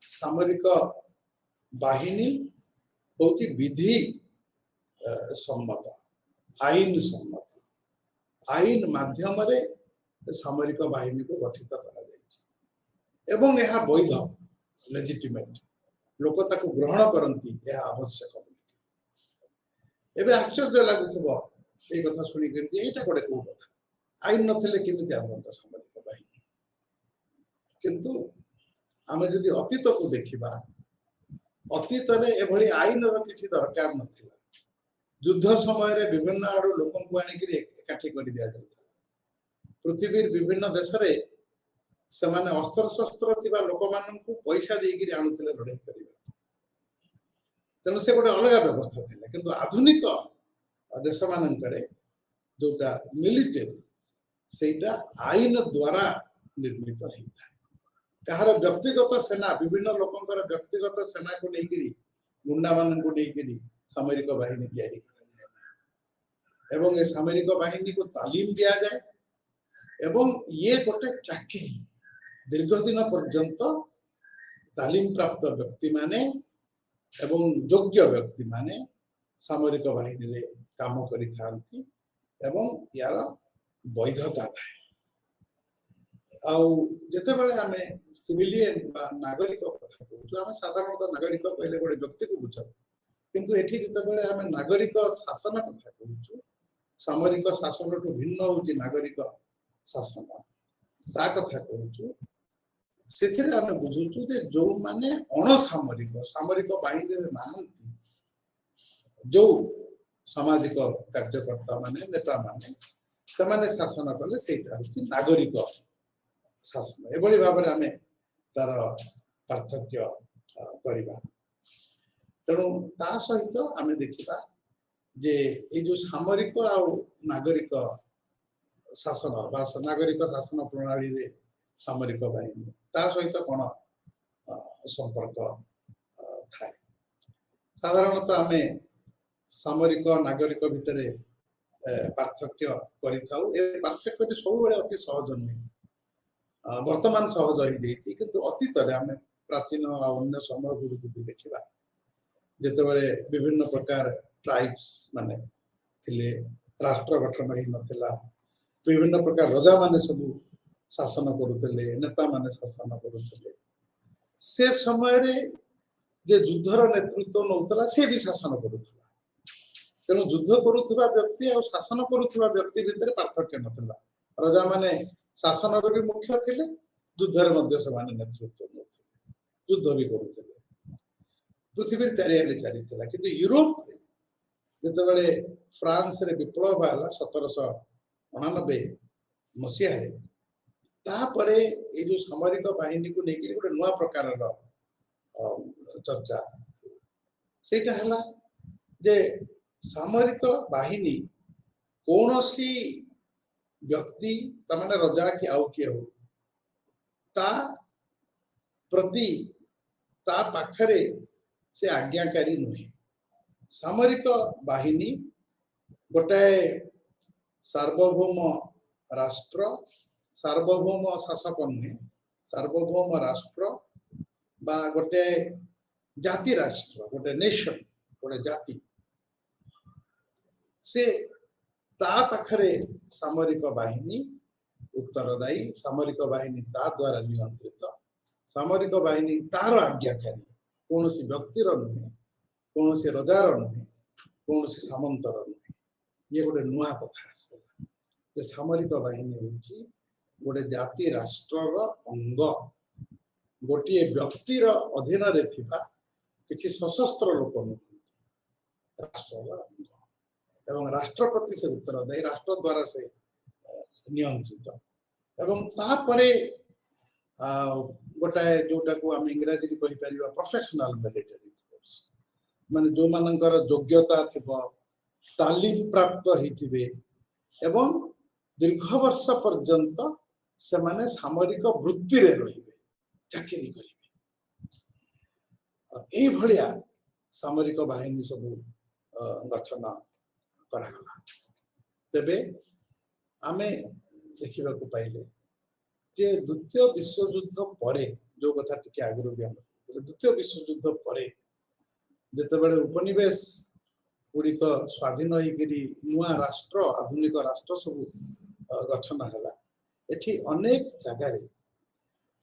सामरिक बाहिनी होची विधि सम्मत आईन सम्मत आईन माध्यम रे सामरिक बाहिनी को गठित करा जायछि एवं यह वैध लेजिटिमेट लोक ताको ग्रहण करंती यह आवश्यक एबे आश्चर्य लागुथबो ए कथा सुनी करती एटा कोडे को कथा आईन नथले केमिति आबंता सामरिक बाहिनी किंतु आमे जदि अतीत को देखिबा अतीत रे एभली आईन रो किछि दरकार नथिला युद्ध समय रे विभिन्न आडो लोकन को आनी कि एकाठी कर दिया जाता पृथ्वी विभिन्न देश रे समान अस्त्र शस्त्र थिबा लोक मानन को पैसा दे कि आनुथिले लड़ाई करिबा तेनु से गोटे अलग व्यवस्था थिला किंतु आधुनिक देश मानन करे जोटा मिलिटरी सेटा आईन द्वारा निर्मित होता कहार व्यक्तिगत सेना विभिन्न लोकंकर व्यक्तिगत सेना को लेकिरी गुंडा मानन को लेकिरी सामरिक बाहिनी तैयारी करा जाए एवं ए सामरिक बाहिनी को तालीम दिया जाए एवं ये गोटे चाकरी दीर्घ दिन पर्यंत तालीम प्राप्त व्यक्ति माने एवं योग्य व्यक्ति माने सामरिक बाहिनी रे काम करि थांती एवं यार वैधता था आउ जते बेले हमें सिविलियन बा नागरिक कथा कहू आम साधारणतः नागरिक कहले गोटे व्यक्ति को बुझाऊ किंतु एठी जते बेले हमें नागरिक शासन कथा कहू सामरिक शासन टू भिन्न होची नागरिक शासन ता कथा कहू सेथिरे हमें बुझुछु जे जो माने अणसामरिक सामरिक बाहिनी रे नाहंती जो सामाजिक कार्यकर्ता माने नेता माने सेमाने शासन कले सेटा होची नागरिक शासन एभली भाव में आमे तार पार्थक्य करिबा तेणु ता सहित आमे देखिबा जे ए जो सामरिक आ नागरिक शासन बा नागरिक शासन प्रणाली रे सामरिक बाहिनी ता सहित कोन संपर्क थाए साधारणतः आमे सामरिक नागरिक भितरे पार्थक्य करिथाउ ए पार्थक्य सब बेले अति सहज नहीं वर्तमान सहज हो जाइए किंतु अतीत आम प्राचीन अन्य समय गुरु देखा जितेबाला विभिन्न प्रकार ट्राइब्स माने थिले राष्ट्र गठन ही नथिला विभिन्न प्रकार राजा माने सब शासन करुले नेता माने शासन करुले से समय रे जे युद्धर नेतृत्व नौतला से भी शासन करुला तेणु युद्ध करुवा व्यक्ति और शासन करुवा व्यक्ति भितर पार्थक्य नथिला राजा माने शासन भी मुख्य थे युद्धर नेतृत्व नौते युद्ध भी करुले पृथ्वी चारिआडे चली किंतु यूरोप जितेबाला फ्रांस रे विप्लव आला 1789 मसीह तापरे ये जो सामरिक बाहिनी को लेकिन गोटे नुआ प्रकार चर्चा सेटा हला जे सामरिक बाहिनी कौनसी व्यक्ति तमाने रजा कि आउ किए हो ता प्रति ता पाखरे से आज्ञाकारी नुहे सामरिक बाहिनी गोटे सार्वभौम राष्ट्र सार्वभौम शासक नुहे सार्वभौम राष्ट्र बा गोटे जाति राष्ट्र गोटे नेशन गोटे जाति से ता पाखरे सामरिक बाहिनी उत्तरदायी, सामरिक बाहिनी ता द्वारा नियंत्रित, सामरिक बाहिनी तार आज्ञाकारी, कौन सी व्यक्तिर नुहे, कौन सी रजार नुहे, कौन सी सामंतर नुहे। ये गोटे नुआ कथा जे सामरिक बाहिनी होची गोटे जाति राष्ट्रर अंग, गोटे व्यक्तिर अधीन रे थिबा किछि सशस्त्र लोक नुहंती, राष्ट्रर अंग एवं राष्ट्रपति से उत्तरदायी, राष्ट्र द्वारा से नियंत्रित एवं तापरे गोटाए जोटा को आम इंग्राजी कहि परिबा प्रोफेशनल मिलिटरी फोर्स, माने जो मानकर योग्यता थिबो, तालीम प्राप्त हिथिबे एवं दीर्घ वर्ष पर्यंत से माने सामरिक वृत्ति रे रहिबे, चाकरी करिबे। एई भलिया सामरिक बाहिनी सब गठन करागला। तेबे आमे देखिबा को पाइले जे द्वितीय विश्व युद्ध परे जो कथा टिके आगुरु भी हम द्वितीय विश्व युद्ध परे जते बेले उपनिवेश गुड़िक स्वाधीन होइकरी नुआ राष्ट्र, आधुनिक राष्ट्र सब गठन हला, एठी अनेक जगह रे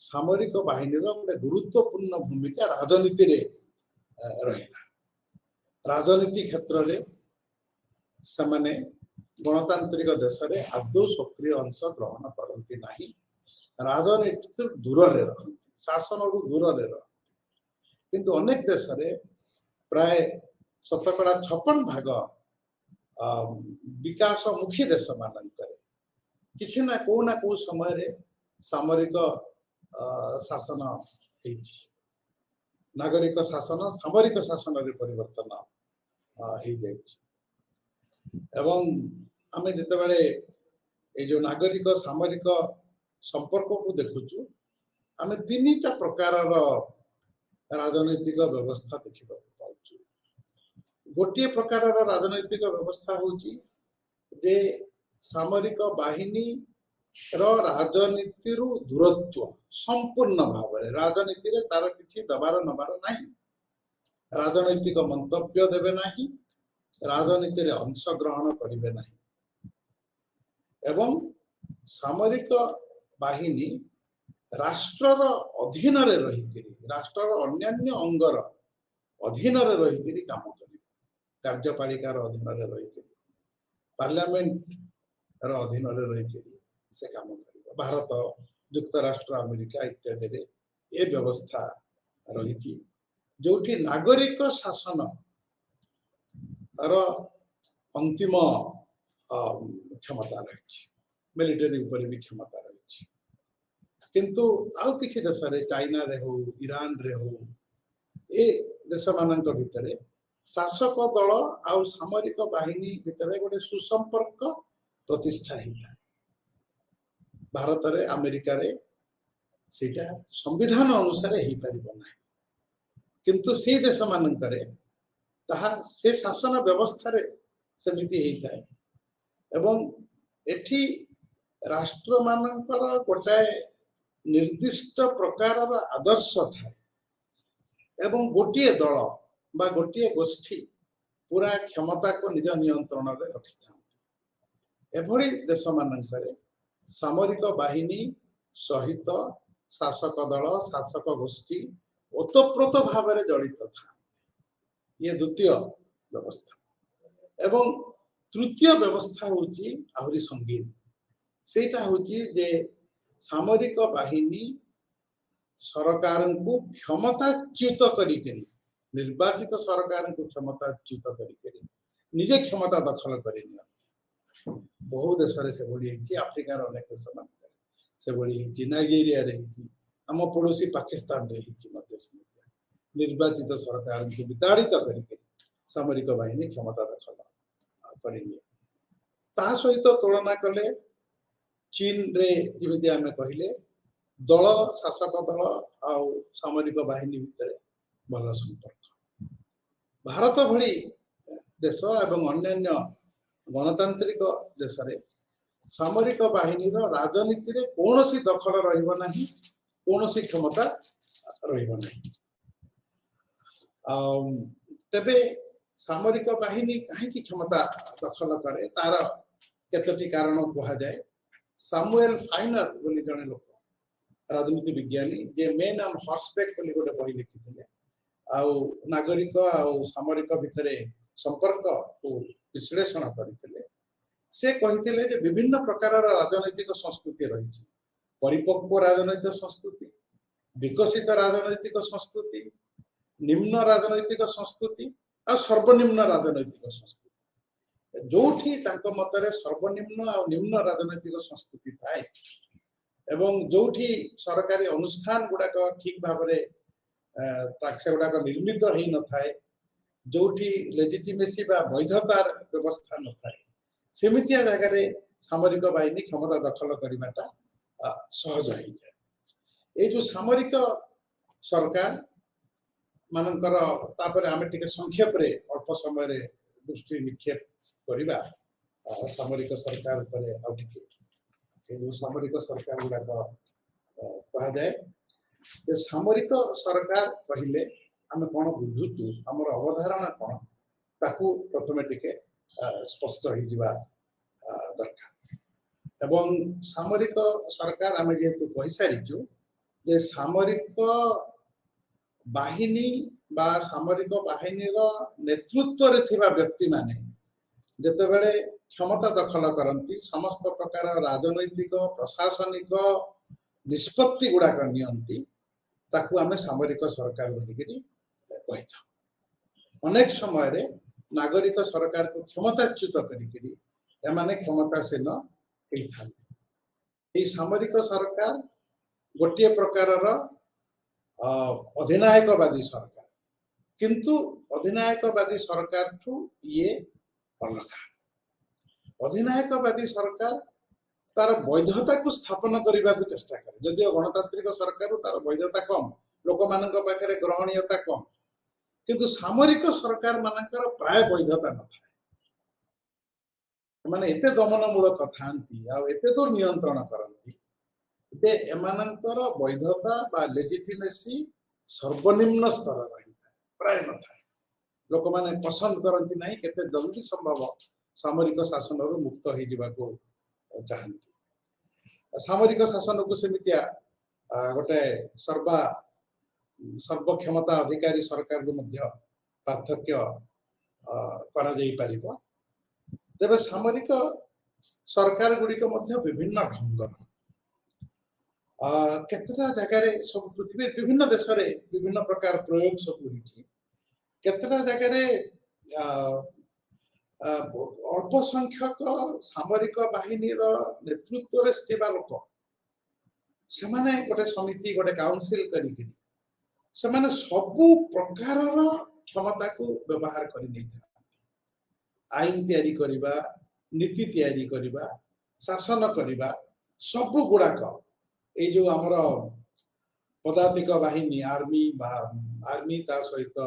सामरिक बाहिनी रो गोटे गुरुत्वपूर्ण भूमिका राजनीति रे रहिला। राजनीति क्षेत्र रे समाने गणतांत्रिक देश रे आदौ सक्रिय अंश ग्रहण करती नाही, राजनीति दूर रे रहंती, शासन रु दूर रे रहंती। किंतु अनेक देश रे प्राय 56% विकासमुखी देश मानकरे किछि ना को समय रे सामरिक शासन हेछि, नागरिक शासन सामरिक शासन रे परिवर्तन हे जाइछि। एवं आमे जते बेले ए जो नागरिक सामरिक संपर्क को देखुछु, आमे तीनटा प्रकार राजनैतिक व्यवस्था देखिबा पाउछु। गोटे प्रकार राजनैतिक व्यवस्था होची जे सामरिक बाहिनी रो राजनीति रु दूरत्व संपूर्ण भाव रे, राजनीति रे तार किछि दबार नबार नाही, राजनैतिक मंतव्य देबे नाही, राजनीति रे अंश ग्रहण करिवे नाही एवं सामरिक बाहिनी राष्ट्रर अधीन रे रहिकरी, राष्ट्रर अन्यान्य अंगर अधीन रे रहिकरी काम करिवे, कार्यपालिकार अधीन रे रहिकरी, पार्लियामेंट रो अधीन रे रहिकरी से काम करिवे। भारत, युक्तराष्ट्र अमेरिका इत्यादि रे ए व्यवस्था रहिछि, जोठी नागरिक शासन अंतिम क्षमता रही, मिलिटरी ऊपर भी क्षमता रही। किंतु आउ किछि देश रे, चाइना रे हो, ईरान रे हो, ए देश मानक भितरे शासक दल आउ सामरिक बाहिनी भितरे गोटे सुसंपर्क प्रतिष्ठा हिता। भारत रे, अमेरिका रे सेटा संविधान अनुसार ही परिबो नाही, किंतु से देश मानक रे ताहा से शासन व्यवस्था रे समिति हेइताय एवं एठी राष्ट्र मानकर गोटाए निर्दिष्ट प्रकार आदर्श थाए एवं गोटे दल बा गोटे गोष्ठी पूरा क्षमता को निज नियंत्रण रे रखि थांती। एभली देश मानकर सामरिक बाहिनी सहित शासक दल, शासक गोष्ठी ओतप्रोत भाव में जड़ित था। ये द्वितीय व्यवस्था एवं तृतीय व्यवस्था होची आहुरी संगीन, सेटा होची जे सामरिक बाहिनी सरकार को क्षमताच्युत करिकरी, निर्वाचित सरकार को क्षमताच्युत करिकरी निजे क्षमता दखल करि नियंती। बहु देश रे से बड़ी हेची, अफ्रीकार अनेक देश मान से बड़ी हेची, नाइजीरिया रे हेची, आम पड़ोसी पाकिस्तान रे हेची मध्य समिति निर्वाचित सरकार को विताड़ित करिकरी सामरिक बाहिनी क्षमता दखल करिनिए। ता सहित तुलना कले चीन रे जिमिति आमे कहिले दल, शासक दल आउ सामरिक बाहिनी भितरे भल संपर्क। भारत भली देश एवं अन्यान्य गणतांत्रिक देश रे सामरिक बाहिनी रो राजनीति रे कोनोसी दखल रहिबो नाही, कोनोसी क्षमता रहिबो नाही। तेबे सामरिक बाहिनी कहीं क्षमता दखल करे तार केतोटी कारण कह जाए। सामुएल फाइनर बोली जने लोक राजनीति विज्ञानी जे मेन एंड हॉर्सबैक बोली गोटे बही लिखिथिले आउ नागरिक आउ सामरिक भितरे संपर्क को विश्लेषण करथिले। से कहिथिले जे विभिन्न प्रकार राजनैतिक संस्कृति रही, परिपक्व राजनैतिक संस्कृति, विकसित राजनैतिक संस्कृति, निम्न राजनैतिक संस्कृति और सर्वनिम्न राजनैतिक संस्कृति। जोठी तांको मतरे सर्वनिम्न और निम्न राजनैतिक संस्कृति थाए एवं जोठी सरकारी अनुष्ठान गुड़ाक ठीक भाव से गुड़ाक निर्मित हो न थाए, जोठी लेजिटिमेसी बा वैधतार व्यवस्था न थाए, सेमितिया जगह सामरिक बाहिनी क्षमता दखल करवाटा सहज हो जाए। ये जो सामरिक सरकार मानकर तापर आमे टिके संक्षेप रे अल्प समय रे दृष्टि निक्षेप करिबा सामरिक सरकार पर आ टिके जो सामरिक सरकार गुडा कहा जाए जे सामरिक सरकार पहिले आमे कोन बुझुतु हमर अवधारणा कोन ताकू प्रथमे टिके स्पष्ट हो जिबा दरकार। एवं सामरिक सरकार आमे जेतु कहि सारिचु जे सामरिक बाहिनी बा सामरिक बाहिनी नेतृत्व रे थिबा व्यक्ति माने जते बेले क्षमता दखल करंती समस्त प्रकार राजनैतिक प्रशासनिक निष्पत्ति गुडा नियंती ताकू आमे सामरिक सरकार बोलिकरी कहिथा। अनेक समय रे नागरिक सरकार को क्षमताच्युत करिकरी एमाने क्षमतासीन होई थांती। ए सामरिक सरकार गोटे प्रकार अधिनायकवादी सरकार, किंतु अधिनायकवादी सरकार ठू ये अलग। अधिनायकवादी सरकार तार वैधता को स्थापन करने को चेष्टा करे, जदिव गणतांत्रिक सरकार तार वैधता कम, लोक मान पाखे ग्रहणीयता कम, किंतु सामरिक सरकार मानकर प्राय वैधता न था। माने एते दमनमूलक थांती आ एते दूर नियंत्रण करंती जे एमानंकर वैधता बा लेजिटिमेसी सर्वनिम्न स्तर रही था, प्राय न था। लोक माने पसंद करंती नहीं, केते जल्दी संभव सामरिक शासन रो मुक्त हो जिबा को चाहंती। सामरिक शासन को सेमितिया गोटे सर्व क्षमता अधिकारी सरकार को मध्य पार्थक्य करा जाई परिबो। तेबे सामरिक सरकार गुडी को मध्य विभिन्न ढंग केतरा जगह सब पृथ्वी विभिन्न देश रे विभिन्न प्रकार प्रयोग सब होईची। केतरा जगह अल्प संख्यक सामरिक बाहिनी नेतृत्व रे स्थिबा लोक से माने गोटे समिति गोटे काउंसिल करी से माने सबु प्रकार क्षमता को व्यवहार करि नै था। आईन तैयारी करिबा, नीति तैयारी करिबा, शासन करिबा, सबु गुडाक ए जो हमर पदातिक बाहिनी आर्मी ता सहित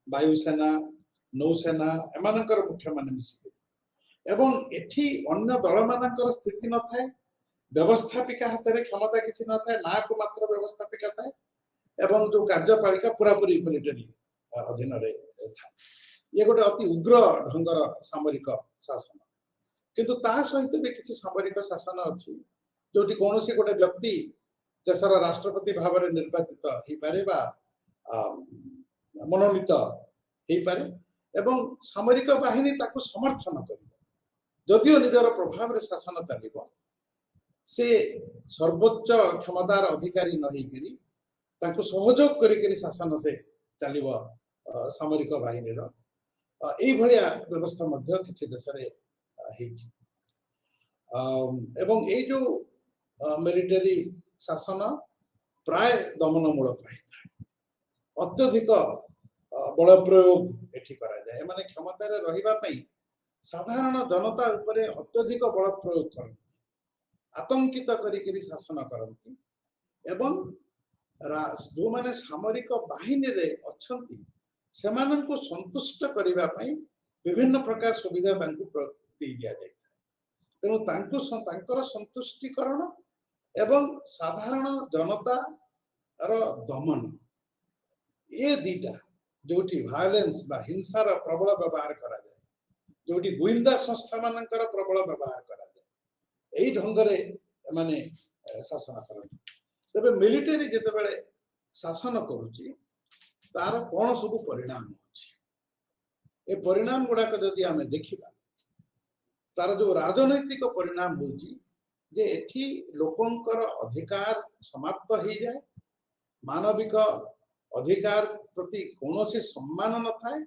वायुसेना नौसेना एमानकर मुख्य मान मिसी एवं एठी अन्य दल मानकर स्थिति न थाए, व्यवस्थापिका हाथ रे क्षमता किछि न थाए, ना को मात्र व्यवस्थापिका थाए एवं जो कार्यपालिका पूरा पूरी मिलिटरी अधीन रे था। ये गोटे अति उग्र ढंगर सामरिक शासन, किंतु ता सहित भी किछि सामरिक शासन अछि जोटी कोनोसी गोटे व्यक्ति देशर राष्ट्रपति भाव में निर्वाचित हो पारे बा मनोनीत हो पारे एवं सामरिक बाहिनी ताको समर्थन करिबो। जदिओ निजर प्रभाव रे शासन चलिबो, से सर्वोच्च क्षमतार अधिकारी न होइकरी ताको सहयोग करिकरी शासन से चलिबो सामरिक बाहिनी रो एई भलिया व्यवस्था मध्य किछि देश रे हेछि। एवं ए जो मिलिटरी शासन प्राय दमनमूलक होता है, अत्यधिक बल प्रयोग एठी करा जाए। माने क्षमता रे रहिबा पई साधारण जनता उपरे अत्यधिक बल प्रयोग करती, आतंकित करिकरी शासन करती एवं जो माने सामरिक बाहिनी रे अछंती सेमानंको संतुष्ट करिबा पई विभिन्न प्रकार सुविधा तांको दी दिया जाय। तेणु तांकर संतुष्टिकरण एवं साधारण जनता रो दमन ये दीटा जोटी भायोलेंस बा हिंसार प्रबल व्यवहार करा जाए, जोटी गुइंदा संस्था मानकर प्रबल व्यवहार करा जाए, एई ढंगरे माने शासन करନ୍ତି। तबे मिलिटरी जेतेबेले शासन करूची तार कोन सब परिणाम होची, ए परिणाम गुडा को जदि आमे देखिबा तार जो राजनैतिक परिणाम होची जे एठी लोकंकर अधिकार समाप्त हो जाए, मानविक अधिकार प्रति कौनसी सम्मान न थाए,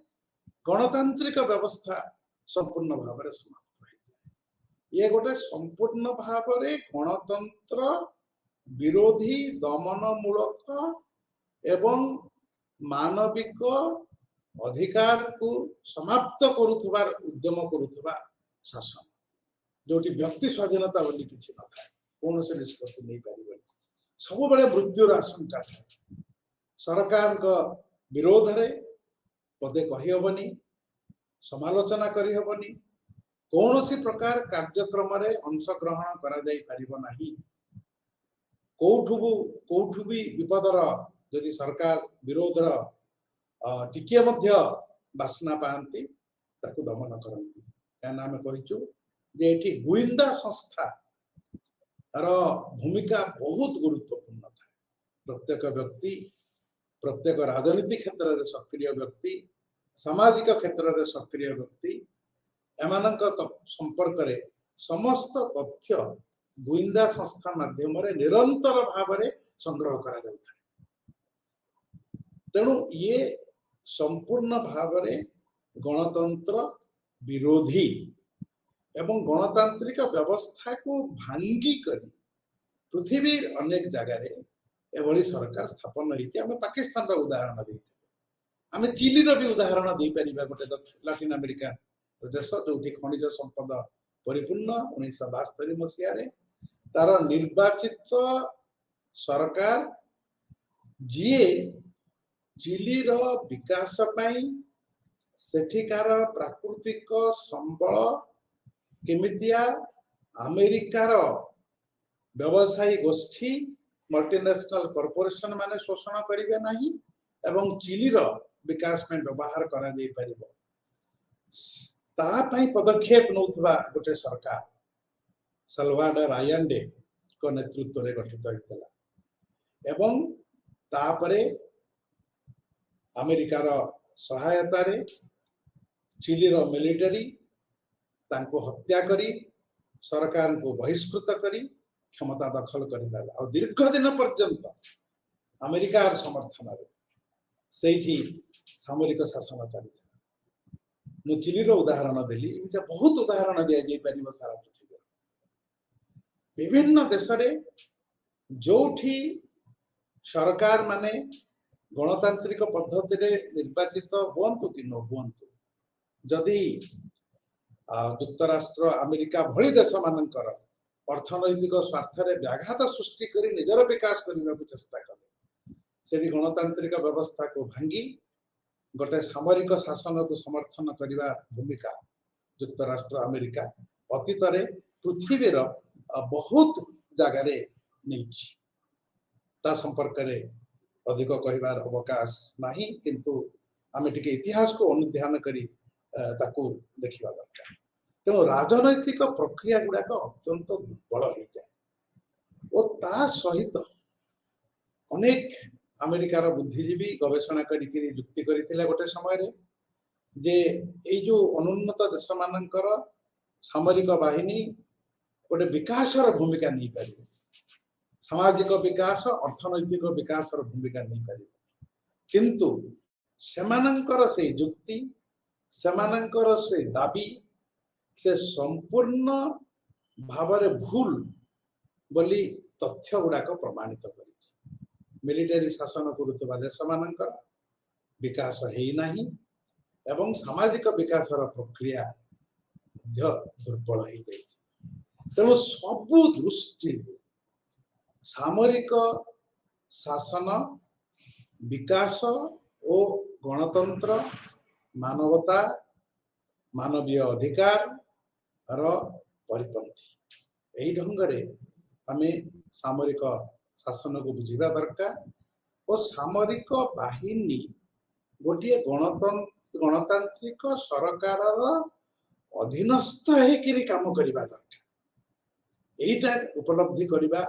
गणतांत्रिक व्यवस्था संपूर्ण भाव में समाप्त हो जाए। ये गोटे संपूर्ण भाव में गणतंत्र विरोधी दमनमूलक एवं मानविक अधिकार को समाप्त करुथबार उद्यम करुथबा शासन, जोटी व्यक्ति स्वाधीनता बोली किछि न थाए, कौन से निष्पत्ति नहीं पारिबनी, सब बेले मृत्युर आशंका थाए। सरकार का विरोध रे पदे कहि हबनी, समालोचना करि हबनी, कौन सी प्रकार कार्यक्रम रे अंशग्रहण करा जाई पारिबो नाही। कौठु भी विपदर यदि सरकार विरोधर टिके मध्य बासना पाती ताकू दमन करती। क्या आम कहीचु जे एठी गुइंदा संस्था रो भूमिका बहुत गुरुत्वपूर्ण था। प्रत्येक व्यक्ति, प्रत्येक राजनीति क्षेत्र में सक्रिय व्यक्ति, सामाजिक क्षेत्र में सक्रिय व्यक्ति एमानक संपर्क रे समस्त तथ्य गुइंदा संस्था माध्यम रे निरंतर भाव में संग्रह करा जाउथा। तेणु ये संपूर्ण भाव में गणतंत्र विरोधी एवं गणतांत्रिक व्यवस्था को भांगी करी पृथ्वी अनेक जगह एभली सरकार स्थापन होती। आम पाकिस्तान रो उदाहरण देते, आम चिली रो भी उदाहरण दे परिबा। गोटे लाटिन अमेरिका देश जो खनिज संपद परिपूर्ण 1972 मसीह तार निर्वाचित सरकार जी चिली रो विकास पाई सेठिकार प्राकृतिक संबल केमितिया अमेरिकार व्यवसायी गोष्ठी मल्टीनेशनल कॉर्पोरेशन माने शोषण करिवे नाही एवं चिली रो विकास में व्यवहार करा जाई परिबो, ता पई पदक्षेप नउथबा गोटे सरकार साल्वाडोर आयंडे को नेतृत्व रे गठित होइतला एवं तापरे अमेरिकार सहायता रे चिली रो मिलिटरी तांको हत्या करी सरकार को बहिष्कृत करी क्षमता दखल कर दीर्घ दिन पर्यंत अमेरिकार समर्थन से सामरिक शासन चली। मु चिली रो उदाहरण देली, एमती बहुत उदाहरण दिया जाई परिबो सारा पृथ्वी विभिन्न देश रे जोठी सरकार माने गणतांत्रिक पद्धति रे निर्वाचित हुअन्तु कि न हुअन्तु, जदि युक्तराष्ट्र अमेरिका भली देश मानकर अर्थनैतिक स्वार्थ रे व्याघात सृष्टि करी निजर विकास करने को चेष्टा कले, से गणतांत्रिक व्यवस्था को भांगी गोटे सामरिक शासन को समर्थन करने भूमिका युक्तराष्ट्र अमेरिका अतीत रे पृथ्वी बहुत जगह नहीं संपर्क रे अधिक कहबार अवकाश नहीं, किंतु आम टिके इतिहास को अनुध्यान करी ताकू देखा दरकार। तेणु राजनैतिक प्रक्रिया गुड़ाक अत्यंत दुर्बल हो जाए और ता सहित अनेक अमेरिकार बुद्धिजीवी गवेषणा करी युक्ति करथिले गोटे समय रे जे ए जो अनुन्नत देश मानकर सामरिक बाहिनी गोटे विकास भूमिका नहीं पार, सामाजिक विकास अर्थनैतिक विकास भूमिका नहीं पार, किंतु सेमानंकर से युक्ति सेमानंकर से दाबी से संपूर्ण भाव भूल बोली तथ्य गुड़ाक प्रमाणित कर मिलिटरी शासन करुवा देश मानकर विकास है नहीं एवं सामाजिक विकास प्रक्रिया दुर्बल हो जाए। तेणु सबु दृष्टि सामरिक शासन विकास और गणतंत्र मानवता मानवीय अधिकार परिपंथी यही ढंगरे आमे सामरिक शासन को बुझा दरकार और सामरिक बाहिनी गोटे गणतांत्रिक सरकार अधीनस्थ होकर काम करवा दरकार यहीटा उपलब्धि करवा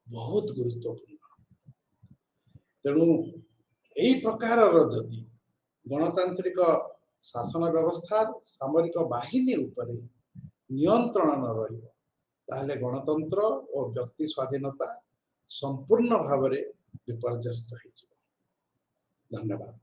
बहुत गुरुत्वपूर्ण तेणु यही प्रकार जदि गणतांत्रिक शासन व्यवस्था सामरिक बाहिनी उपरे नियंत्रण न रहिबो ताहले गणतंत्र और व्यक्ति स्वाधीनता संपूर्ण भाव में विपर्यस्त हो। धन्यवाद।